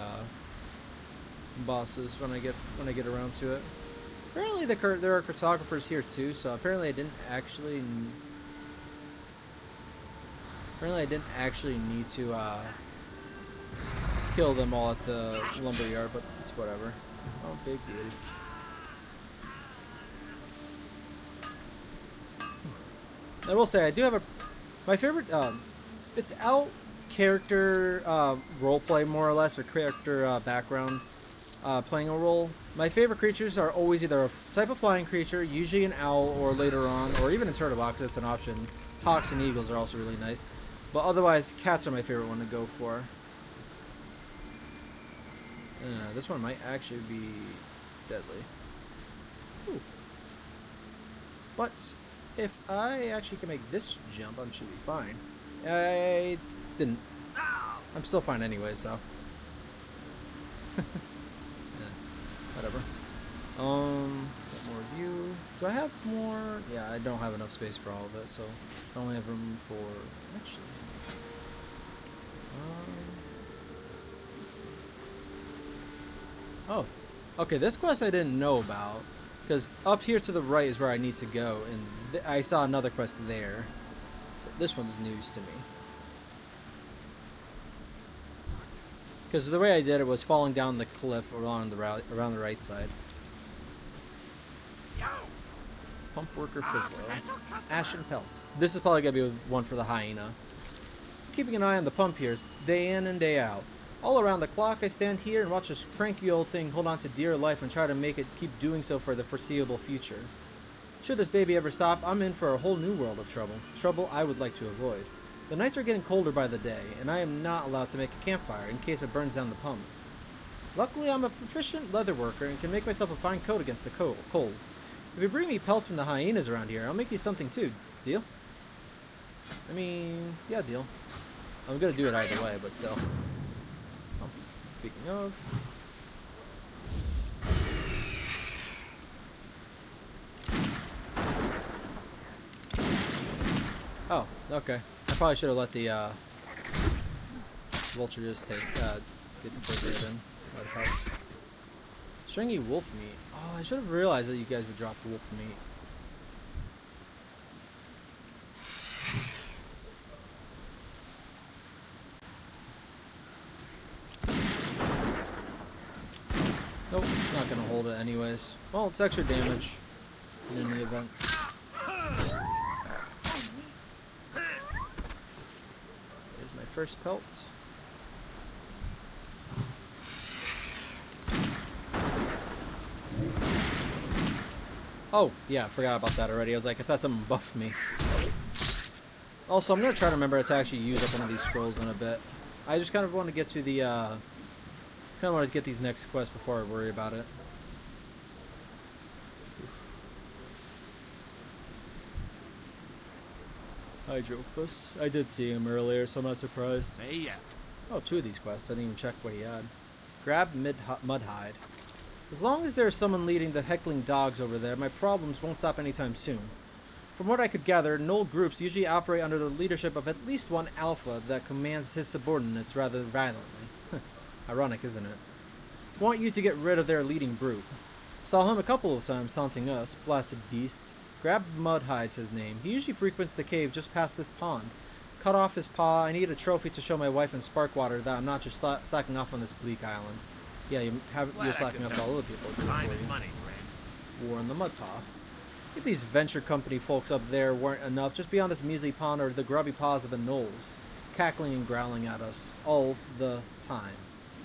bosses when I get around to it. Apparently there are cartographers here too, so apparently I didn't actually need to kill them all at the lumberyard, but it's whatever. Oh, big beauty. I will say I do have my favorite without character roleplay more or less, or character background playing a role. My favorite creatures are always either a type of flying creature, usually an owl, or later on, or even a turtle because it's an option. Hawks and eagles are also really nice, but otherwise cats are my favorite one to go for. This one might actually be deadly. Ooh. But if I actually can make this jump, I should be fine. I didn't. I'm still fine anyway, so. Yeah, whatever. Got more view. Do I have more? Yeah, I don't have enough space for all of it, so I only have room for. Actually, let's see. Oh, okay. This quest I didn't know about. Because up here to the right is where I need to go, and I saw another quest there. So this one's news to me. Because the way I did it was falling down the cliff around the right side. Pump worker Fizzler. Ashen pelts. This is probably going to be one for the hyena. Keeping an eye on the pump here, day in and day out. All around the clock, I stand here and watch this cranky old thing hold on to dear life and try to make it keep doing so for the foreseeable future. Should this baby ever stop, I'm in for a whole new world of trouble. Trouble I would like to avoid. The nights are getting colder by the day, and I am not allowed to make a campfire in case it burns down the pump. Luckily, I'm a proficient leather worker and can make myself a fine coat against the cold. If you bring me pelts from the hyenas around here, I'll make you something too. Deal? I mean, yeah, deal. I'm gonna do it either way, but still. Oh, speaking of... Oh, okay. I probably should have let the vulture just take, get the first hit in. That helps. Stringy wolf meat. Oh, I should have realized that you guys would drop wolf meat. Nope, not gonna hold it anyways. Well, it's extra damage in the event. Here's my first pelt. Oh, yeah, I forgot about that already. I was like, I thought someone buffed me. Also, I'm gonna try to remember to actually use up one of these scrolls in a bit. I just kind of want to get to the, just kind of want to get these next quests before I worry about it. Hi, Jophus. I did see him earlier, so I'm not surprised. Hey, yeah. Oh, two of these quests. I didn't even check what he had. Grab Mudhide. As long as there's someone leading the heckling dogs over there, my problems won't stop anytime soon. From what I could gather, Knoll groups usually operate under the leadership of at least one alpha that commands his subordinates rather violently. Ironic, isn't it? Want you to get rid of their leading brute. Saw him a couple of times taunting us, blasted beast. Grab Mudhide's his name. He usually frequents the cave just past this pond. Cut off his paw. I need a trophy to show my wife and Sparkwater that I'm not just slacking off on this bleak island. Yeah, you're slacking off all other people. Time is money, friend. War in the Mudpaw. If these venture company folks up there weren't enough, just beyond this measly pond are the grubby paws of the gnolls, cackling and growling at us all the time.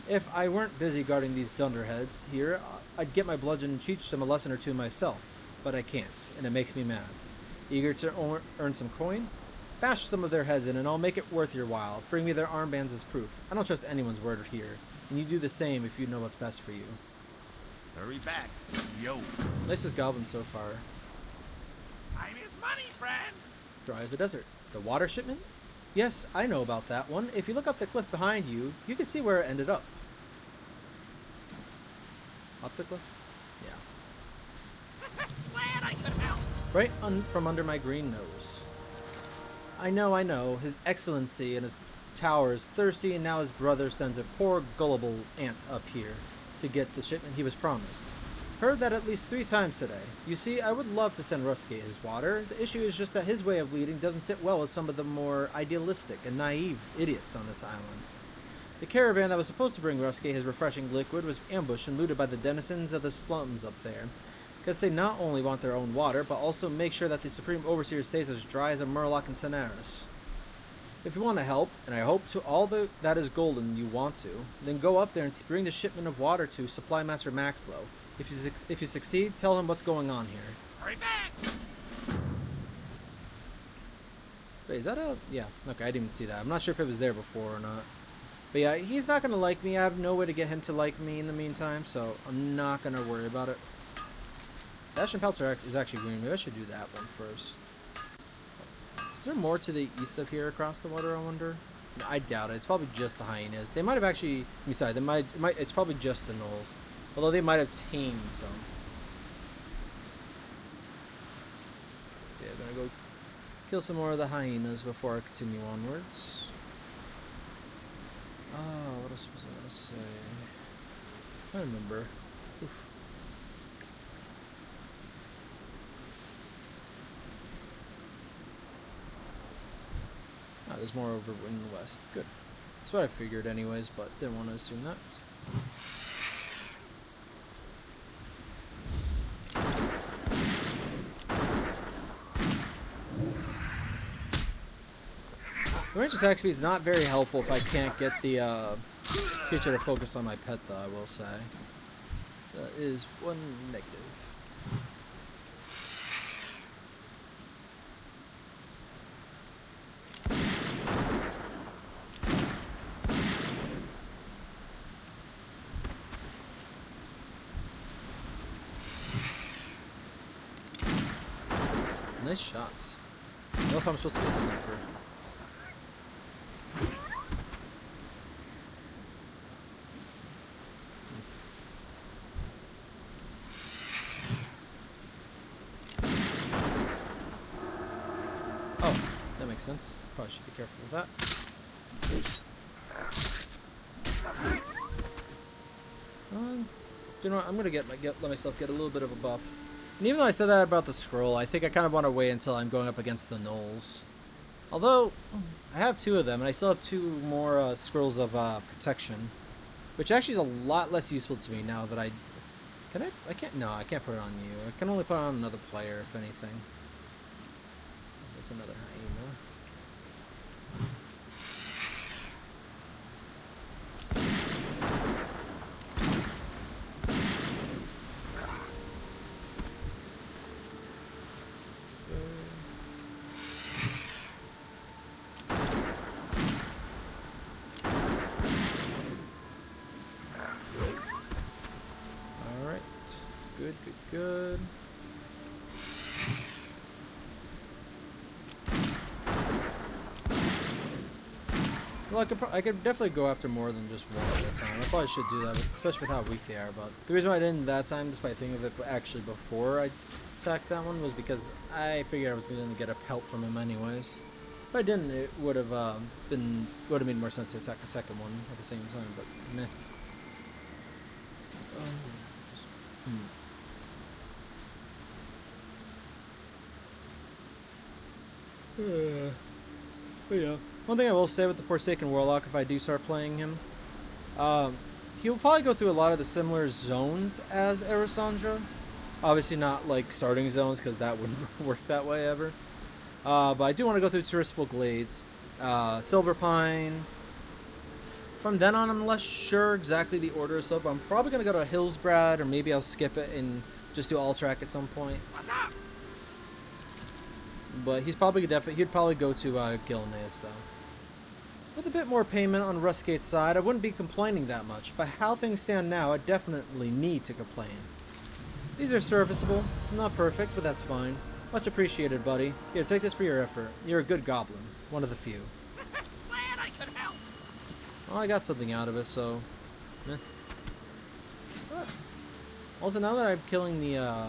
If I weren't busy guarding these dunderheads here, I'd get my bludgeon and teach them a lesson or two myself, but I can't, and it makes me mad. Eager to earn some coin? Bash some of their heads in and I'll make it worth your while. Bring me their armbands as proof. I don't trust anyone's word here, and you do the same if you know what's best for you. Hurry back. Yo. Nicest goblin so far. Time is money, friend. Dry as a desert. The water shipment? Yes, I know about that one. If you look up the cliff behind you, you can see where it ended up. Up the cliff? Yeah. Glad I could help. Right from under my green nose. I know. His Excellency and his tower is thirsty, and now his brother sends a poor gullible ant up here to get the shipment he was promised. Heard that at least 3 times today. You see, I would love to send Rusticate his water. The issue is just that his way of leading doesn't sit well with some of the more idealistic and naive idiots on this island. The caravan that was supposed to bring Rusticate his refreshing liquid was ambushed and looted by the denizens of the slums up there. Because they not only want their own water, but also make sure that the Supreme Overseer stays as dry as a Murloc and Tenaris. If you want to help, and I hope to all that is golden you want to, then go up there and bring the shipment of water to Supply Master Maxlow. If you succeed, tell him what's going on here. Hurry back. Wait, is that a... Yeah, okay, I didn't even see that. I'm not sure if it was there before or not. But yeah, he's not going to like me. I have no way to get him to like me in the meantime, so I'm not going to worry about it. Ashen Peltzer is actually green. Maybe I should do that one first. Is there more to the east of here across the water, I wonder? I doubt it. It's probably just the hyenas. They might have actually... Besides, it's probably just the gnolls. Although they might have tamed some. Yeah, I'm gonna go kill some more of the hyenas before I continue onwards. Oh, what else was I gonna say? I don't remember. Oof. there's more over in the west. Good. That's what I figured anyways, but didn't want to assume that. The range attack speed is not very helpful if I can't get the creature to focus on my pet, though, I will say. That is one negative. Nice shots. I don't know if I'm supposed to be a sniper. Oh, that makes sense. Probably should be careful with that. You know what? I'm gonna let myself get a little bit of a buff. And even though I said that about the scroll, I think I kind of want to wait until I'm going up against the gnolls. Although, I have 2 of them, and I still have 2 more scrolls of protection. Which actually is a lot less useful to me now that I can't, no, I can't put it on you. I can only put it on another player, if anything. That's another hyena. Good. Well, I could definitely go after more than just one at a time. I probably should do that, especially with how weak they are. But the reason why I didn't that time, despite thinking of it actually before I attacked that one, was because I figured I was going to get a pelt from him anyways. If I didn't, it would have made more sense to attack the second one at the same time. But meh. But yeah, one thing I will say with the Forsaken Warlock, if I do start playing him, he'll probably go through a lot of the similar zones as Erisandra. Obviously not like starting zones, because that wouldn't work that way ever. But I do want to go through Turistful Glades, Silver Pine. From then on, I'm less sure exactly the order of stuff, but I'm probably going to go to Hillsbrad, or maybe I'll skip it and just do Alterac at some point. What's up? But he'd probably go to Gilneas, though. With a bit more payment on Rustgate's side, I wouldn't be complaining that much, but how things stand now, I definitely need to complain. These are serviceable, not perfect, but that's fine. Much appreciated, buddy. Here, take this for your effort. You're a good goblin, one of the few. Glad I could help. Well, I got something out of it, so... eh. But also, now that I'm killing the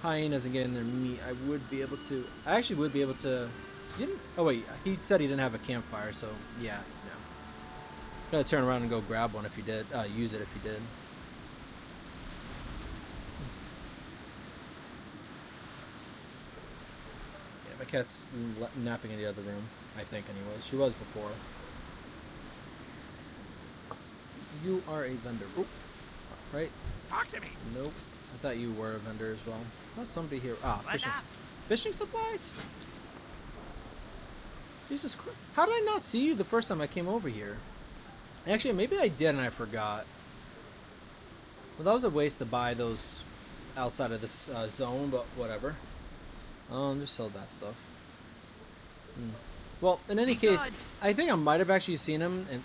hyenas and getting their meat, I actually would be able to... Oh wait, he said he didn't have a campfire, so yeah, no. Gotta turn around and go grab one if he did, use it if he did. Yeah, my cat's napping in the other room, I think anyways. She was before. You are a vendor. Oop. Right? Talk to me. Nope. I thought you were a vendor as well. Not somebody here. Ah, What's up? fishing supplies? Jesus Christ. How did I not see you the first time I came over here? Actually, maybe I did and I forgot. Well, that was a waste to buy those outside of this zone, but whatever. Just sell that stuff. Well, in any case, I think I might have actually seen him, and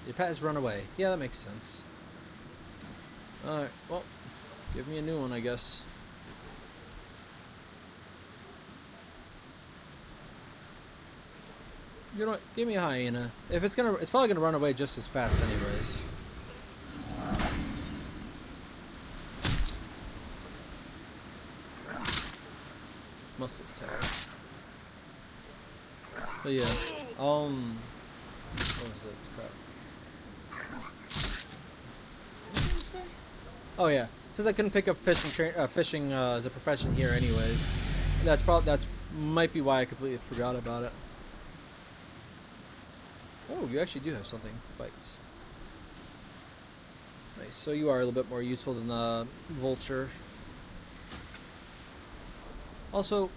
your pet has run away. Yeah, that makes sense. Alright, well, give me a new one, I guess. You know what? Give me a hyena. If it's probably gonna run away just as fast, anyways. Muscle tear. But yeah, what was it? Crap. What did I say? Oh yeah, since I couldn't pick up fishing as a profession here, anyways, that's might be why I completely forgot about it. Oh, you actually do have something. Bites. Nice. So you are a little bit more useful than the vulture. Also,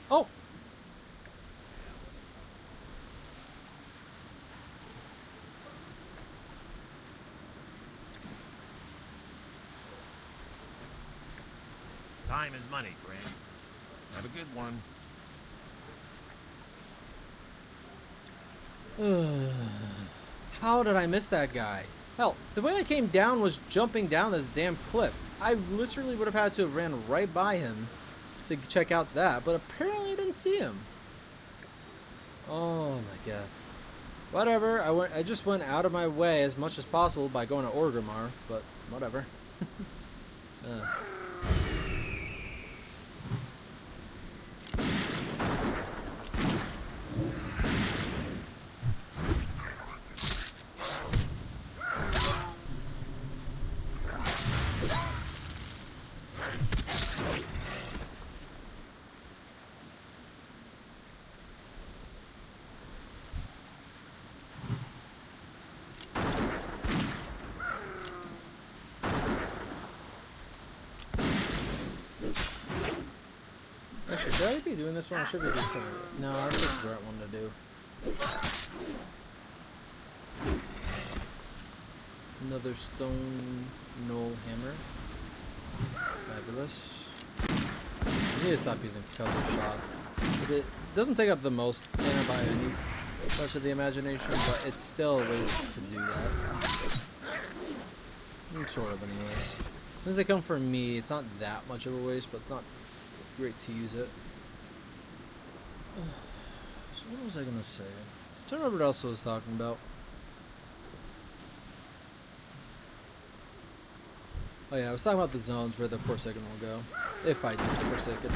oh. Time is money, friend. Have a good one. How did I miss that guy? Hell, the way I came down was jumping down this damn cliff. I literally would have had to have ran right by him to check out that, but apparently I didn't see him. Oh my god. Whatever, I just went out of my way as much as possible by going to Orgrimmar, but whatever. Actually, should I be doing this one? I should be doing something. No, this is the right one to do. Another stone knoll hammer. Fabulous. I need to stop using concussive shot. It doesn't take up the most mana by any touch of the imagination, but it's still a waste to do that. Sort of, anyways. As they come from me, it's not that much of a waste, but it's not great to use it. So what was I gonna say? I don't remember what else I was talking about. Oh yeah, I was talking about the zones where the Forsaken will go. If I use Forsaken.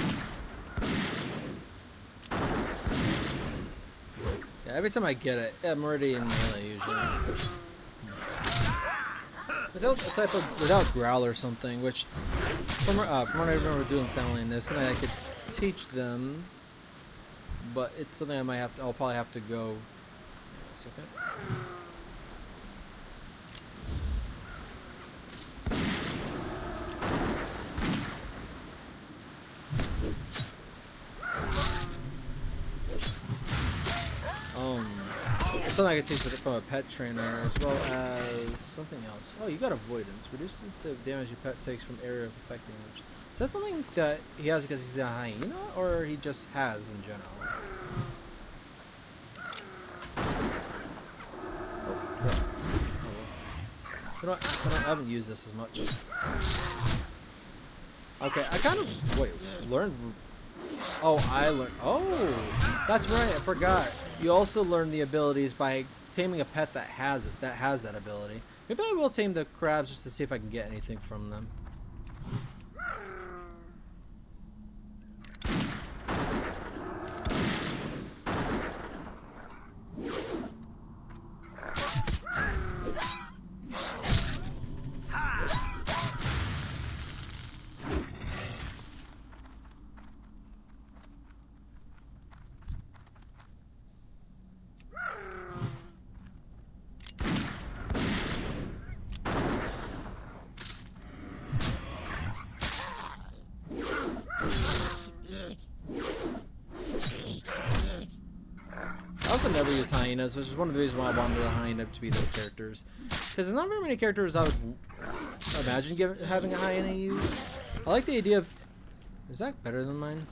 Yeah, every time I get it, I'm already in melee usually. Without growl or something, which from what I remember doing family in this, something I could teach them, but it's something I'll probably have to go. Wait a second. Something I could teach from a pet trainer, as well as something else. Oh, you got avoidance. Reduces the damage your pet takes from area of affecting. Which is that something that he has because he's a hyena, or he just has in general? I haven't used this as much. Okay, I kind of learned. Oh, I learned. Oh, that's right. I forgot. You also learn the abilities by taming a pet that has that ability. Maybe I will tame the crabs just to see if I can get anything from them. I also never use hyenas, which is one of the reasons why I wanted a hyena to be those characters. Because there's not very many characters I would imagine having a hyena use. I like the idea of... Is that better than mine?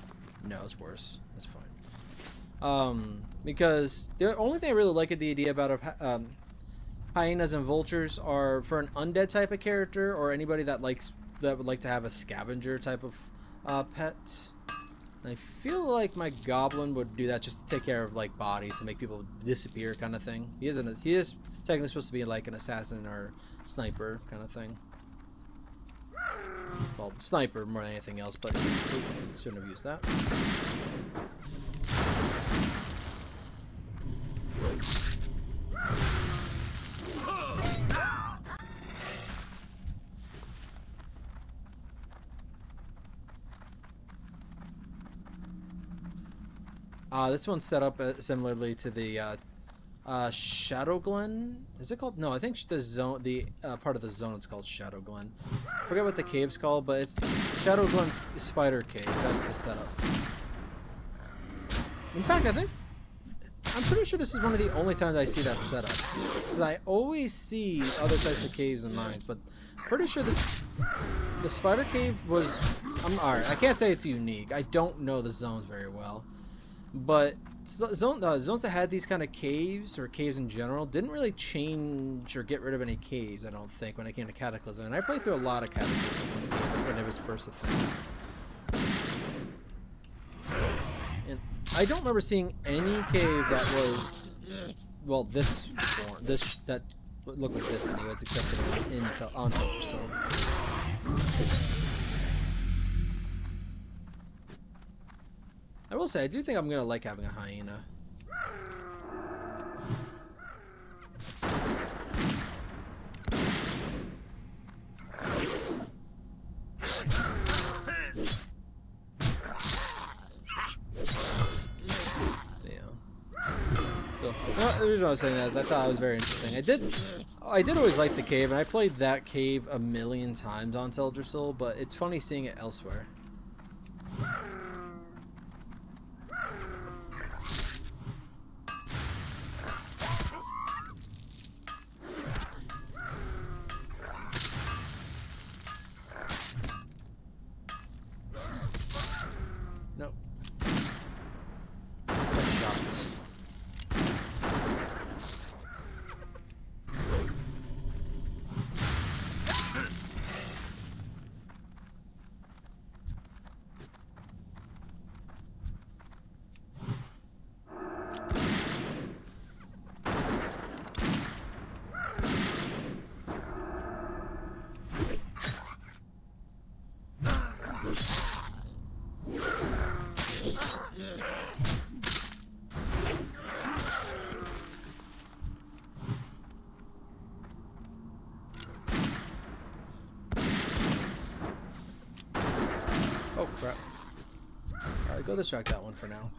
No, it's worse. That's fine. Because the only thing I really like the idea about hyenas and vultures are for an undead type of character, or anybody that would like to have a scavenger type of pet. And I feel like my goblin would do that just to take care of like bodies and make people disappear, kind of thing. He is technically supposed to be like an assassin or sniper kind of thing. Well, sniper more than anything else, but shouldn't have used that. This one's set up similarly to the Shadow Glen. Is it called? No, I think the zone, the part of the zone, it's called Shadow Glen. I forget what the cave's called, but it's Shadow Glen's Spider Cave. That's the setup. In fact, I'm pretty sure this is one of the only times I see that setup, because I always see other types of caves and mines, but pretty sure the Spider Cave was. Alright. I can't say it's unique. I don't know the zones very well, but zones that had these kind of caves, or caves in general, didn't really change or get rid of any caves, I don't think, when it came to Cataclysm. And I played through a lot of Cataclysm when it was first a thing. And I don't remember seeing any cave that was, well, that looked like this anyways, except for the one on Tilted Zone. I will say, I do think I'm gonna like having a hyena. So, the reason I was saying that is I thought it was very interesting. I did always like the cave, and I played that cave a million times on Teldrassil, but it's funny seeing it elsewhere. Nope. No shots. Oh crap. Alright, go distract that one for now.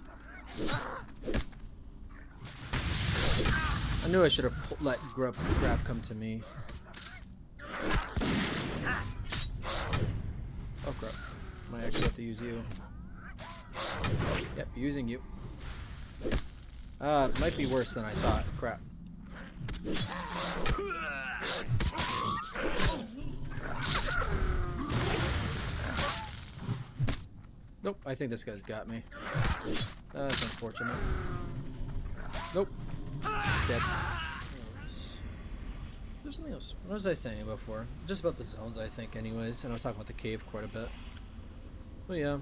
I knew I should have let grab come to me. Oh crap. Might actually have to use you. Yep, using you. It might be worse than I thought. Crap. Nope, I think this guy's got me. That's unfortunate. Nope. Dead. There's something else. What was I saying before? Just about the zones, I think, anyways. And I was talking about the cave quite a bit. But yeah.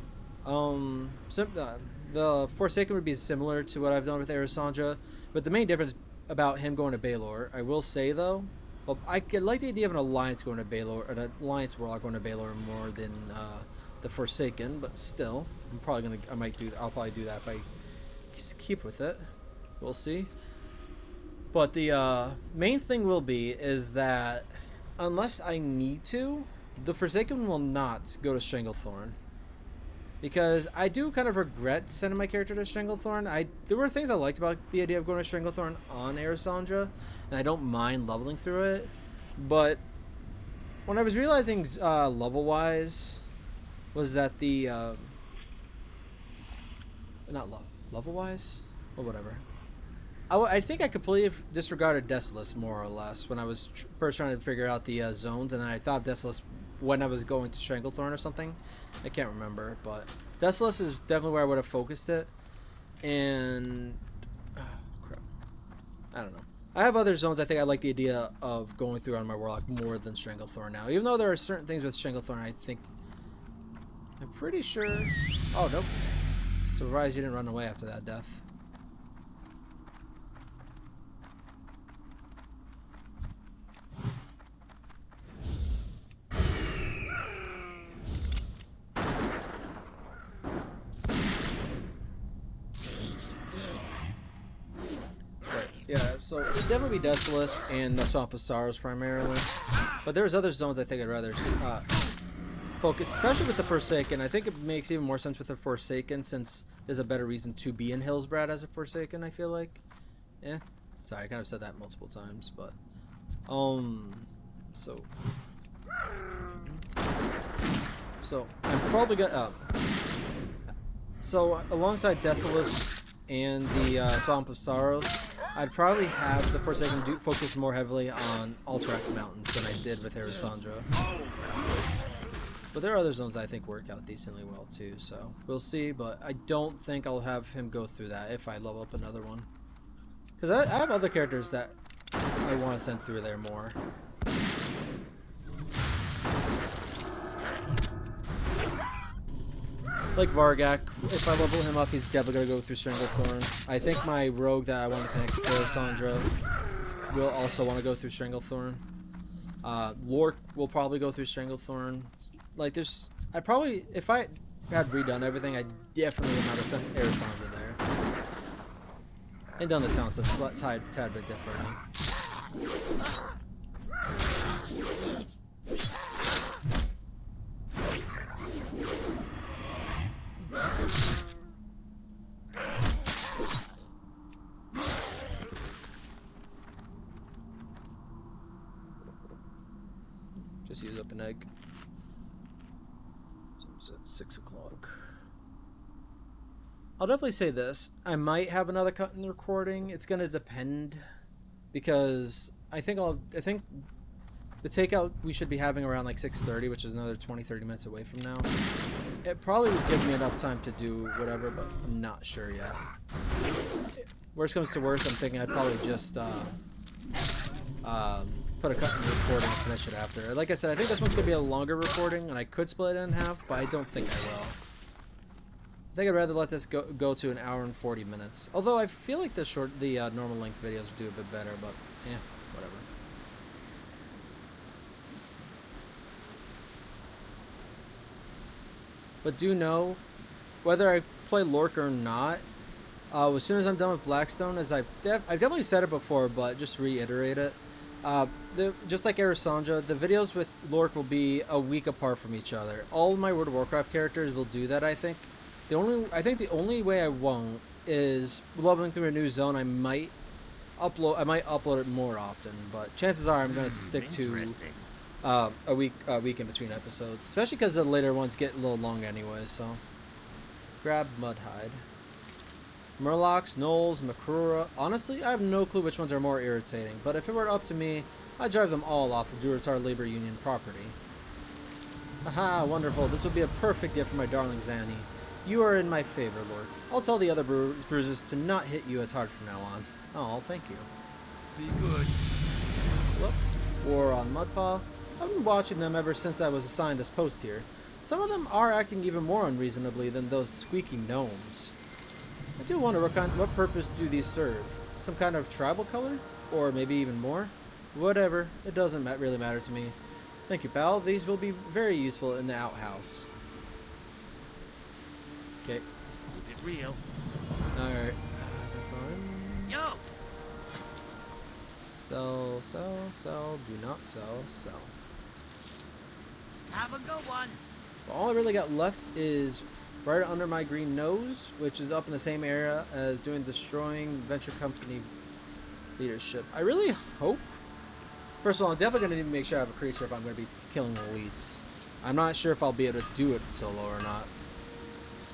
The Forsaken would be similar to what I've done with Erisandra, but the main difference about him going to Baelor, I will say though, well, I like the idea of an alliance going to Baelor, an alliance warlock going to Baelor more than the Forsaken, but still, I'll probably do that if I keep with it. We'll see. But the main thing will be is that unless I need to, the Forsaken will not go to Stranglethorn. Because I do kind of regret sending my character to Stranglethorn. There were things I liked about the idea of going to Stranglethorn on Erisandra, and I don't mind leveling through it. But when I was realizing level-wise, was that the not level-wise? Well, whatever. I think I completely disregarded Desolace more or less when I was first trying to figure out the zones, and I thought of Desolace when I was going to Stranglethorn or something. I can't remember, but Desolace is definitely where I would have focused it. And crap, I don't know. I have other zones I think I like the idea of going through on my Warlock more than Stranglethorn now. Even though there are certain things with Stranglethorn I'm pretty sure. Oh nope. Surprised you didn't run away after that death. Yeah, so it'd definitely be Desolace and the Swamp of Sorrows primarily. But there's other zones I think I'd rather focus, especially with the Forsaken. I think it makes even more sense with the Forsaken since there's a better reason to be in Hillsbrad as a Forsaken, I feel like. Yeah. Sorry, I kind of said that multiple times, but so I'm probably gonna so alongside Desolus and the Swamp of Sorrows, I'd probably have the Forsaken focus more heavily on Alterac Mountains than I did with Erisandra. But there are other zones I think work out decently well too, so we'll see. But I don't think I'll have him go through that if I level up another one. Because I have other characters that I want to send through there more. Like Vargak, if I level him up, he's definitely going to go through Stranglethorn. I think my rogue that I want to connect to Erisandra will also want to go through Stranglethorn. Lorcque will probably go through Stranglethorn. Like, I probably, if I had redone everything, I definitely would not have sent Erisandra there. And done the talents a tad bit differently. Just use up an egg. It's at 6 o'clock. I'll definitely say this. I might have another cut in the recording. It's gonna depend, because I think the takeout we should be having around like 6:30, which is another 20-30 minutes away from now. It probably would give me enough time to do whatever, but I'm not sure yet. Worst comes to worst, I'm thinking I'd probably just put a cut in the recording and finish it after. Like I said, I think this one's gonna be a longer recording, and I could split it in half, but I don't think I will. I think I'd rather let this go to an hour and 40 minutes. Although I feel like the normal length videos do a bit better, but yeah, whatever. But do know, whether I play Lorcque or not, as soon as I'm done with Blackstone, as I've definitely said it before, but just reiterate it. Just like Erisandra, the videos with Lorcque will be a week apart from each other. All of my World of Warcraft characters will do that, I think. I think the only way I won't is leveling through a new zone. I might upload it more often, but chances are I'm going to stick to a week in between episodes, especially because the later ones get a little long anyway. So grab Mudhide, Murlocs, Gnolls, Makrura. Honestly, I have no clue which ones are more irritating, but if it were up to me, I'd drive them all off of Durotar Labor Union property. Haha, wonderful. This would be a perfect gift for my darling Zanny. You are in my favor, Lord. I'll tell the other bruises to not hit you as hard from now on. Oh, thank you. Be good. Whoop. War on Mudpaw. I've been watching them ever since I was assigned this post here. Some of them are acting even more unreasonably than those squeaky gnomes. I do wonder what purpose do these serve? Some kind of tribal color? Or maybe even more? Whatever. It doesn't really matter to me. Thank you, pal. These will be very useful in the outhouse. Okay. Keep it real. Alright. That's on. Yo! Sell, sell, sell. Do not sell, sell. Have a good one. Well, all I really got left is right under my green nose, which is up in the same area as destroying venture company leadership. I really hope. First of all, I'm definitely going to need to make sure I have a creature if I'm going to be killing elites. I'm not sure if I'll be able to do it solo or not.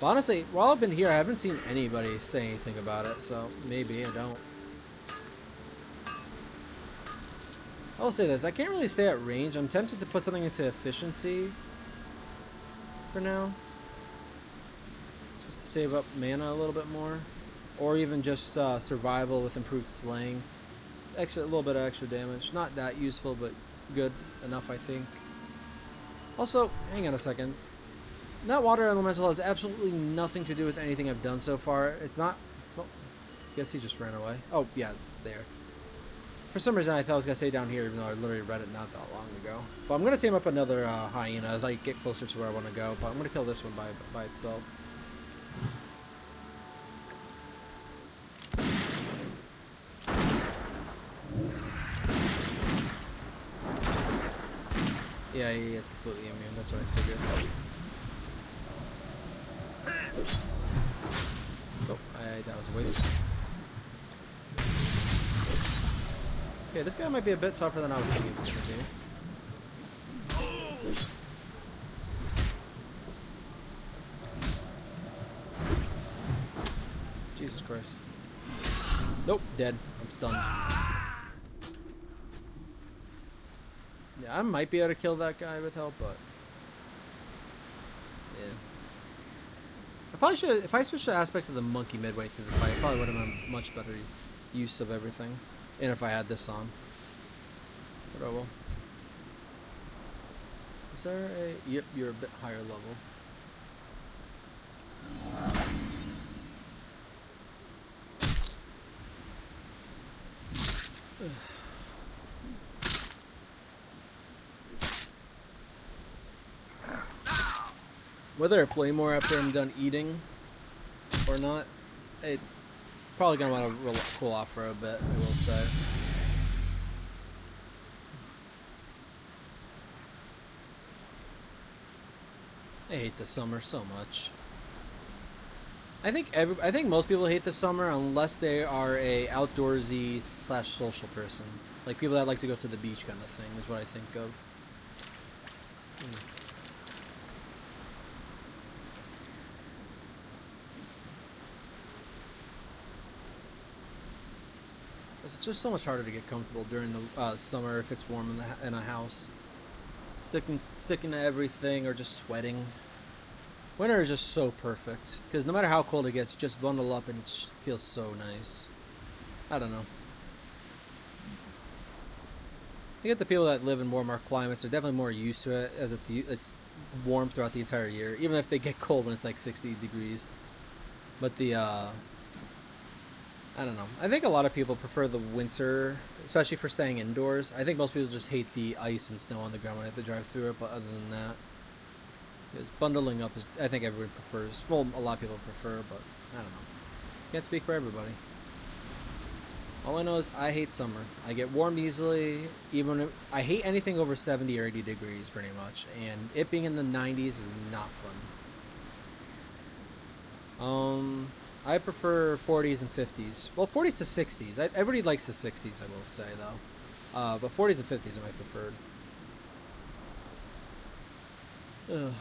But honestly, while I've been here, I haven't seen anybody say anything about it, so maybe I don't. I'll say this, I can't really stay at range. I'm tempted to put something into efficiency for now. Just to save up mana a little bit more. Or even just survival with improved slaying. A little bit of extra damage. Not that useful, but good enough, I think. Also, hang on a second. That water elemental has absolutely nothing to do with anything I've done so far. It's not... Well, I guess he just ran away. Oh, yeah, there. For some reason, I thought I was going to say down here, even though I literally read it not that long ago. But I'm going to tame up another hyena as I get closer to where I want to go. But I'm going to kill this one by itself. Yeah, he is completely immune. That's what I figured. Oh, that was a waste. Okay, this guy might be a bit tougher than I was thinking he was gonna be. Jesus Christ. Nope, dead. I'm stunned. Yeah, I might be able to kill that guy with help, but yeah. I probably should, if I switched the aspect of the monkey midway through the fight, I probably would have been much better use of everything. And if I had this on. But oh well. Is there a... Yep, you're a bit higher level. Whether I play more after I'm done eating or not, it probably gonna want to cool off for a bit, I will say. I hate the summer so much. I think most people hate the summer unless they are a outdoorsy / social person. Like people that like to go to the beach kind of thing is what I think of. It's just so much harder to get comfortable during the summer if it's warm in a house. Sticking to everything or just sweating. Winter is just so perfect because no matter how cold it gets, just bundle up and it feels so nice. I don't know. You get the people that live in warmer climates are definitely more used to it as it's warm throughout the entire year, even if they get cold when it's like 60 degrees. But the I don't know. I think a lot of people prefer the winter, especially for staying indoors. I think most people just hate the ice and snow on the ground when they have to drive through it, but other than that, because bundling up is, I think everyone prefers. Well, a lot of people prefer, but I don't know. Can't speak for everybody. All I know is I hate summer. I get warm easily. Even if, I hate anything over 70 or 80 degrees, pretty much, and it being in the 90s is not fun. I prefer 40s and 50s. Well, 40s to 60s. Everybody likes the 60s, I will say, though. But 40s and 50s are my preferred. Ugh.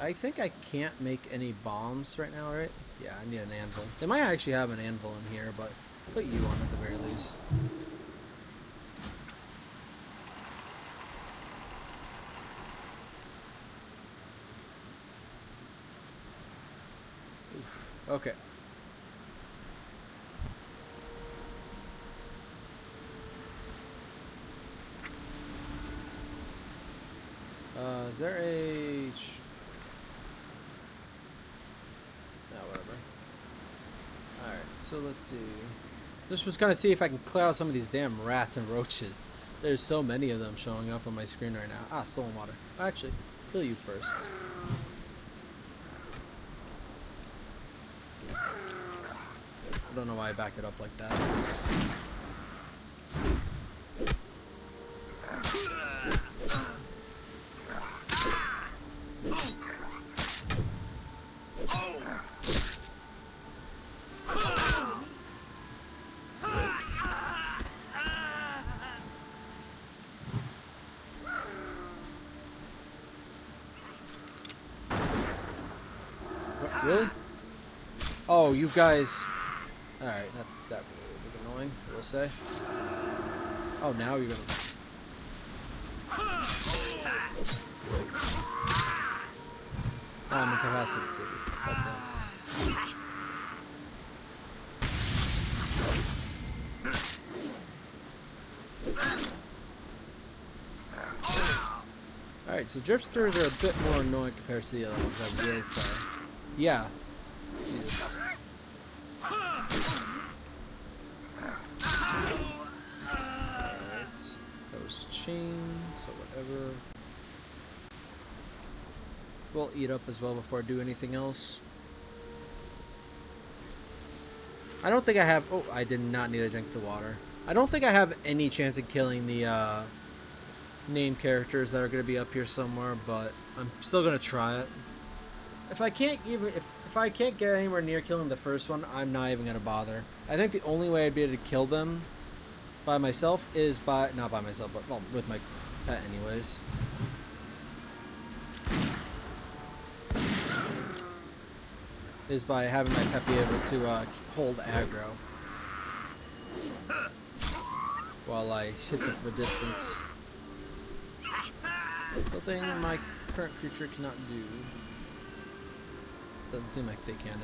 I think I can't make any bombs right now, right? Yeah, I need an anvil. They might actually have an anvil in here, but put you on at the very least. Okay. Is there a... whatever. Alright, so let's see. Just was gonna see if I can clear out some of these damn rats and roaches. There's so many of them showing up on my screen right now. Ah, stolen water. Actually, kill you first. I don't know why I backed it up like that. What, really? Oh, you guys... Alright, that really was annoying, I will say. Oh, now you're gonna... Oh, I'm incapacitated. Alright, so drifters are a bit more annoying compared to the other ones, I will say. Yeah. Jesus. Alright. Those chains or whatever. We'll eat up as well before I do anything else. I don't think I have... Oh, I did not need to drink the water. I don't think I have any chance of killing the named characters that are going to be up here somewhere, but I'm still going to try it. If I can't if I can't get anywhere near killing the first one, I'm not even going to bother. I think the only way I'd be able to kill them by myself is not by myself, but well, with my pet anyways. Is by having my pet be able to hold aggro while I hit them from a distance. Something my current creature cannot do. Doesn't seem like they can.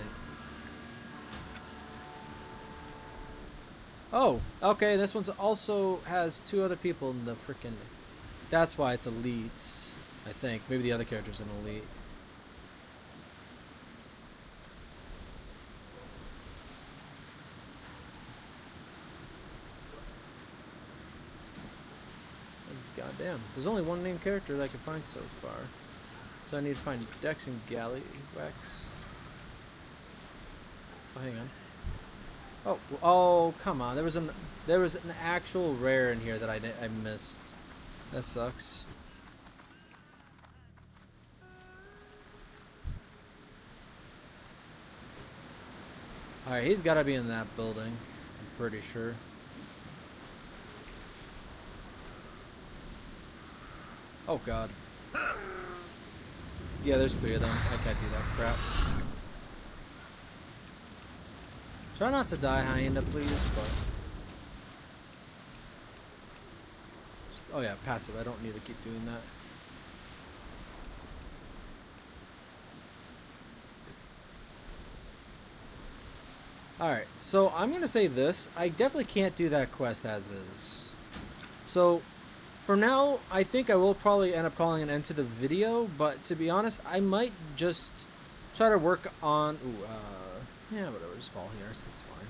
Oh, okay. This one's also has 2 other people in the frickin'. That's why it's elite. I think maybe the other character's an elite. God damn. There's only one named character that I can find so far. So I need to find Dex and Gallywax. Oh, hang on. Oh, come on. There was an actual rare in here that I missed. That sucks. Alright, he's got to be in that building. I'm pretty sure. Oh god. Yeah, there's 3 of them. I can't do that crap. Try not to die hyena, please, but... Oh yeah, passive. I don't need to keep doing that. Alright, so I'm gonna say this. I definitely can't do that quest as is. So... for now, I think I will probably end up calling an end to the video, but to be honest, I might just try to work on... yeah, whatever, just fall here, so that's fine.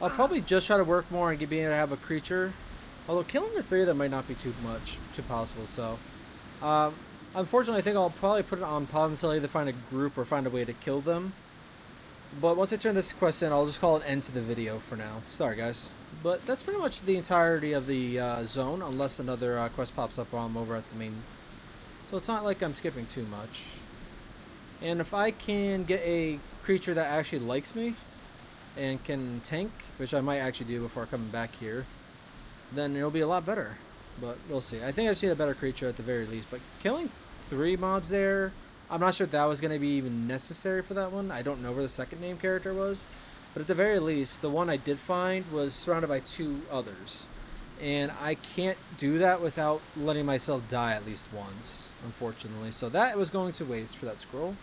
I'll probably just try to work more on being able to have a creature. Although killing the 3 of them might not be too possible, so... unfortunately, I think I'll probably put it on pause until I either find a group or find a way to kill them. But once I turn this quest in, I'll just call it end to the video for now. Sorry, guys. But that's pretty much the entirety of the zone, unless another quest pops up while I'm over at the main. So it's not like I'm skipping too much. And if I can get a creature that actually likes me and can tank, which I might actually do before coming back here, then it'll be a lot better. But we'll see. I think I just need a better creature at the very least. But killing 3 mobs there, I'm not sure if that was going to be even necessary for that one. I don't know where the second name character was. But at the very least, the one I did find was surrounded by 2 others. And I can't do that without letting myself die at least once, unfortunately. So that was going to waste for that scroll.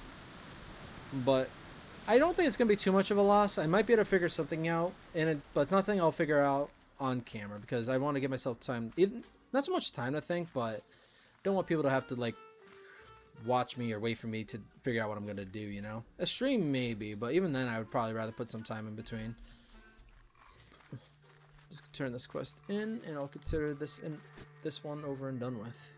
But I don't think it's going to be too much of a loss. I might be able to figure something out, but it's not something I'll figure out on camera because I want to give myself time. Not so much time to think, but don't want people to have to, like, watch me or wait for me to figure out what I'm gonna do, you know? A stream maybe, but even then I would probably rather put some time in between. Just turn this quest in and I'll consider this one over and done with.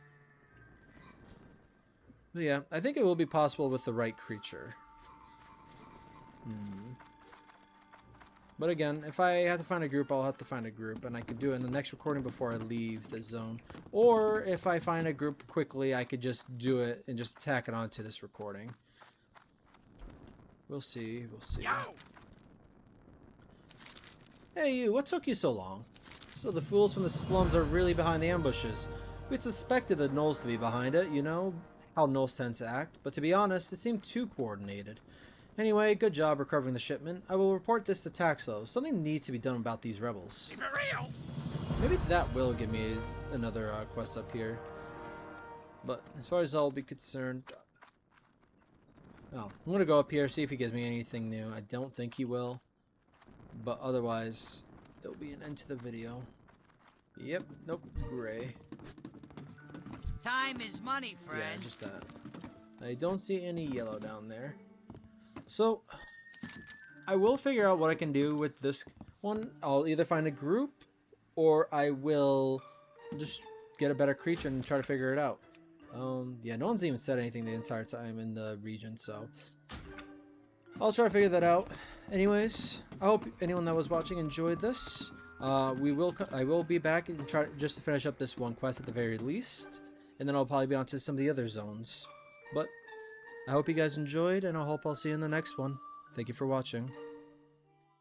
But yeah, I think it will be possible with the right creature. But again, if I have to find a group, I'll have to find a group, and I could do it in the next recording before I leave the zone. Or if I find a group quickly, I could just do it and just tack it onto this recording. We'll see. We'll see. Hey, you! What took you so long? So the fools from the slums are really behind the ambushes. We'd suspected the gnolls to be behind it. You know how gnolls tend to act. But to be honest, it seemed too coordinated. Anyway, good job recovering the shipment. I will report this to Taxo. Something needs to be done about these rebels. Keep it real. Maybe that will give me another quest up here. But as far as I'll be concerned... Oh, I'm going to go up here, see if he gives me anything new. I don't think he will. But otherwise, there'll be an end to the video. Yep, nope, gray. Time is money, friend. Yeah, just that. I don't see any yellow down there. So, I will figure out what I can do with this one. I'll either find a group, or I will just get a better creature and try to figure it out. Yeah, no one's even said anything the entire time in the region, so I'll try to figure that out. Anyways, I hope anyone that was watching enjoyed this. I will be back and try just to finish up this one quest at the very least, and then I'll probably be on to some of the other zones. But I hope you guys enjoyed, and I hope I'll see you in the next one. Thank you for watching.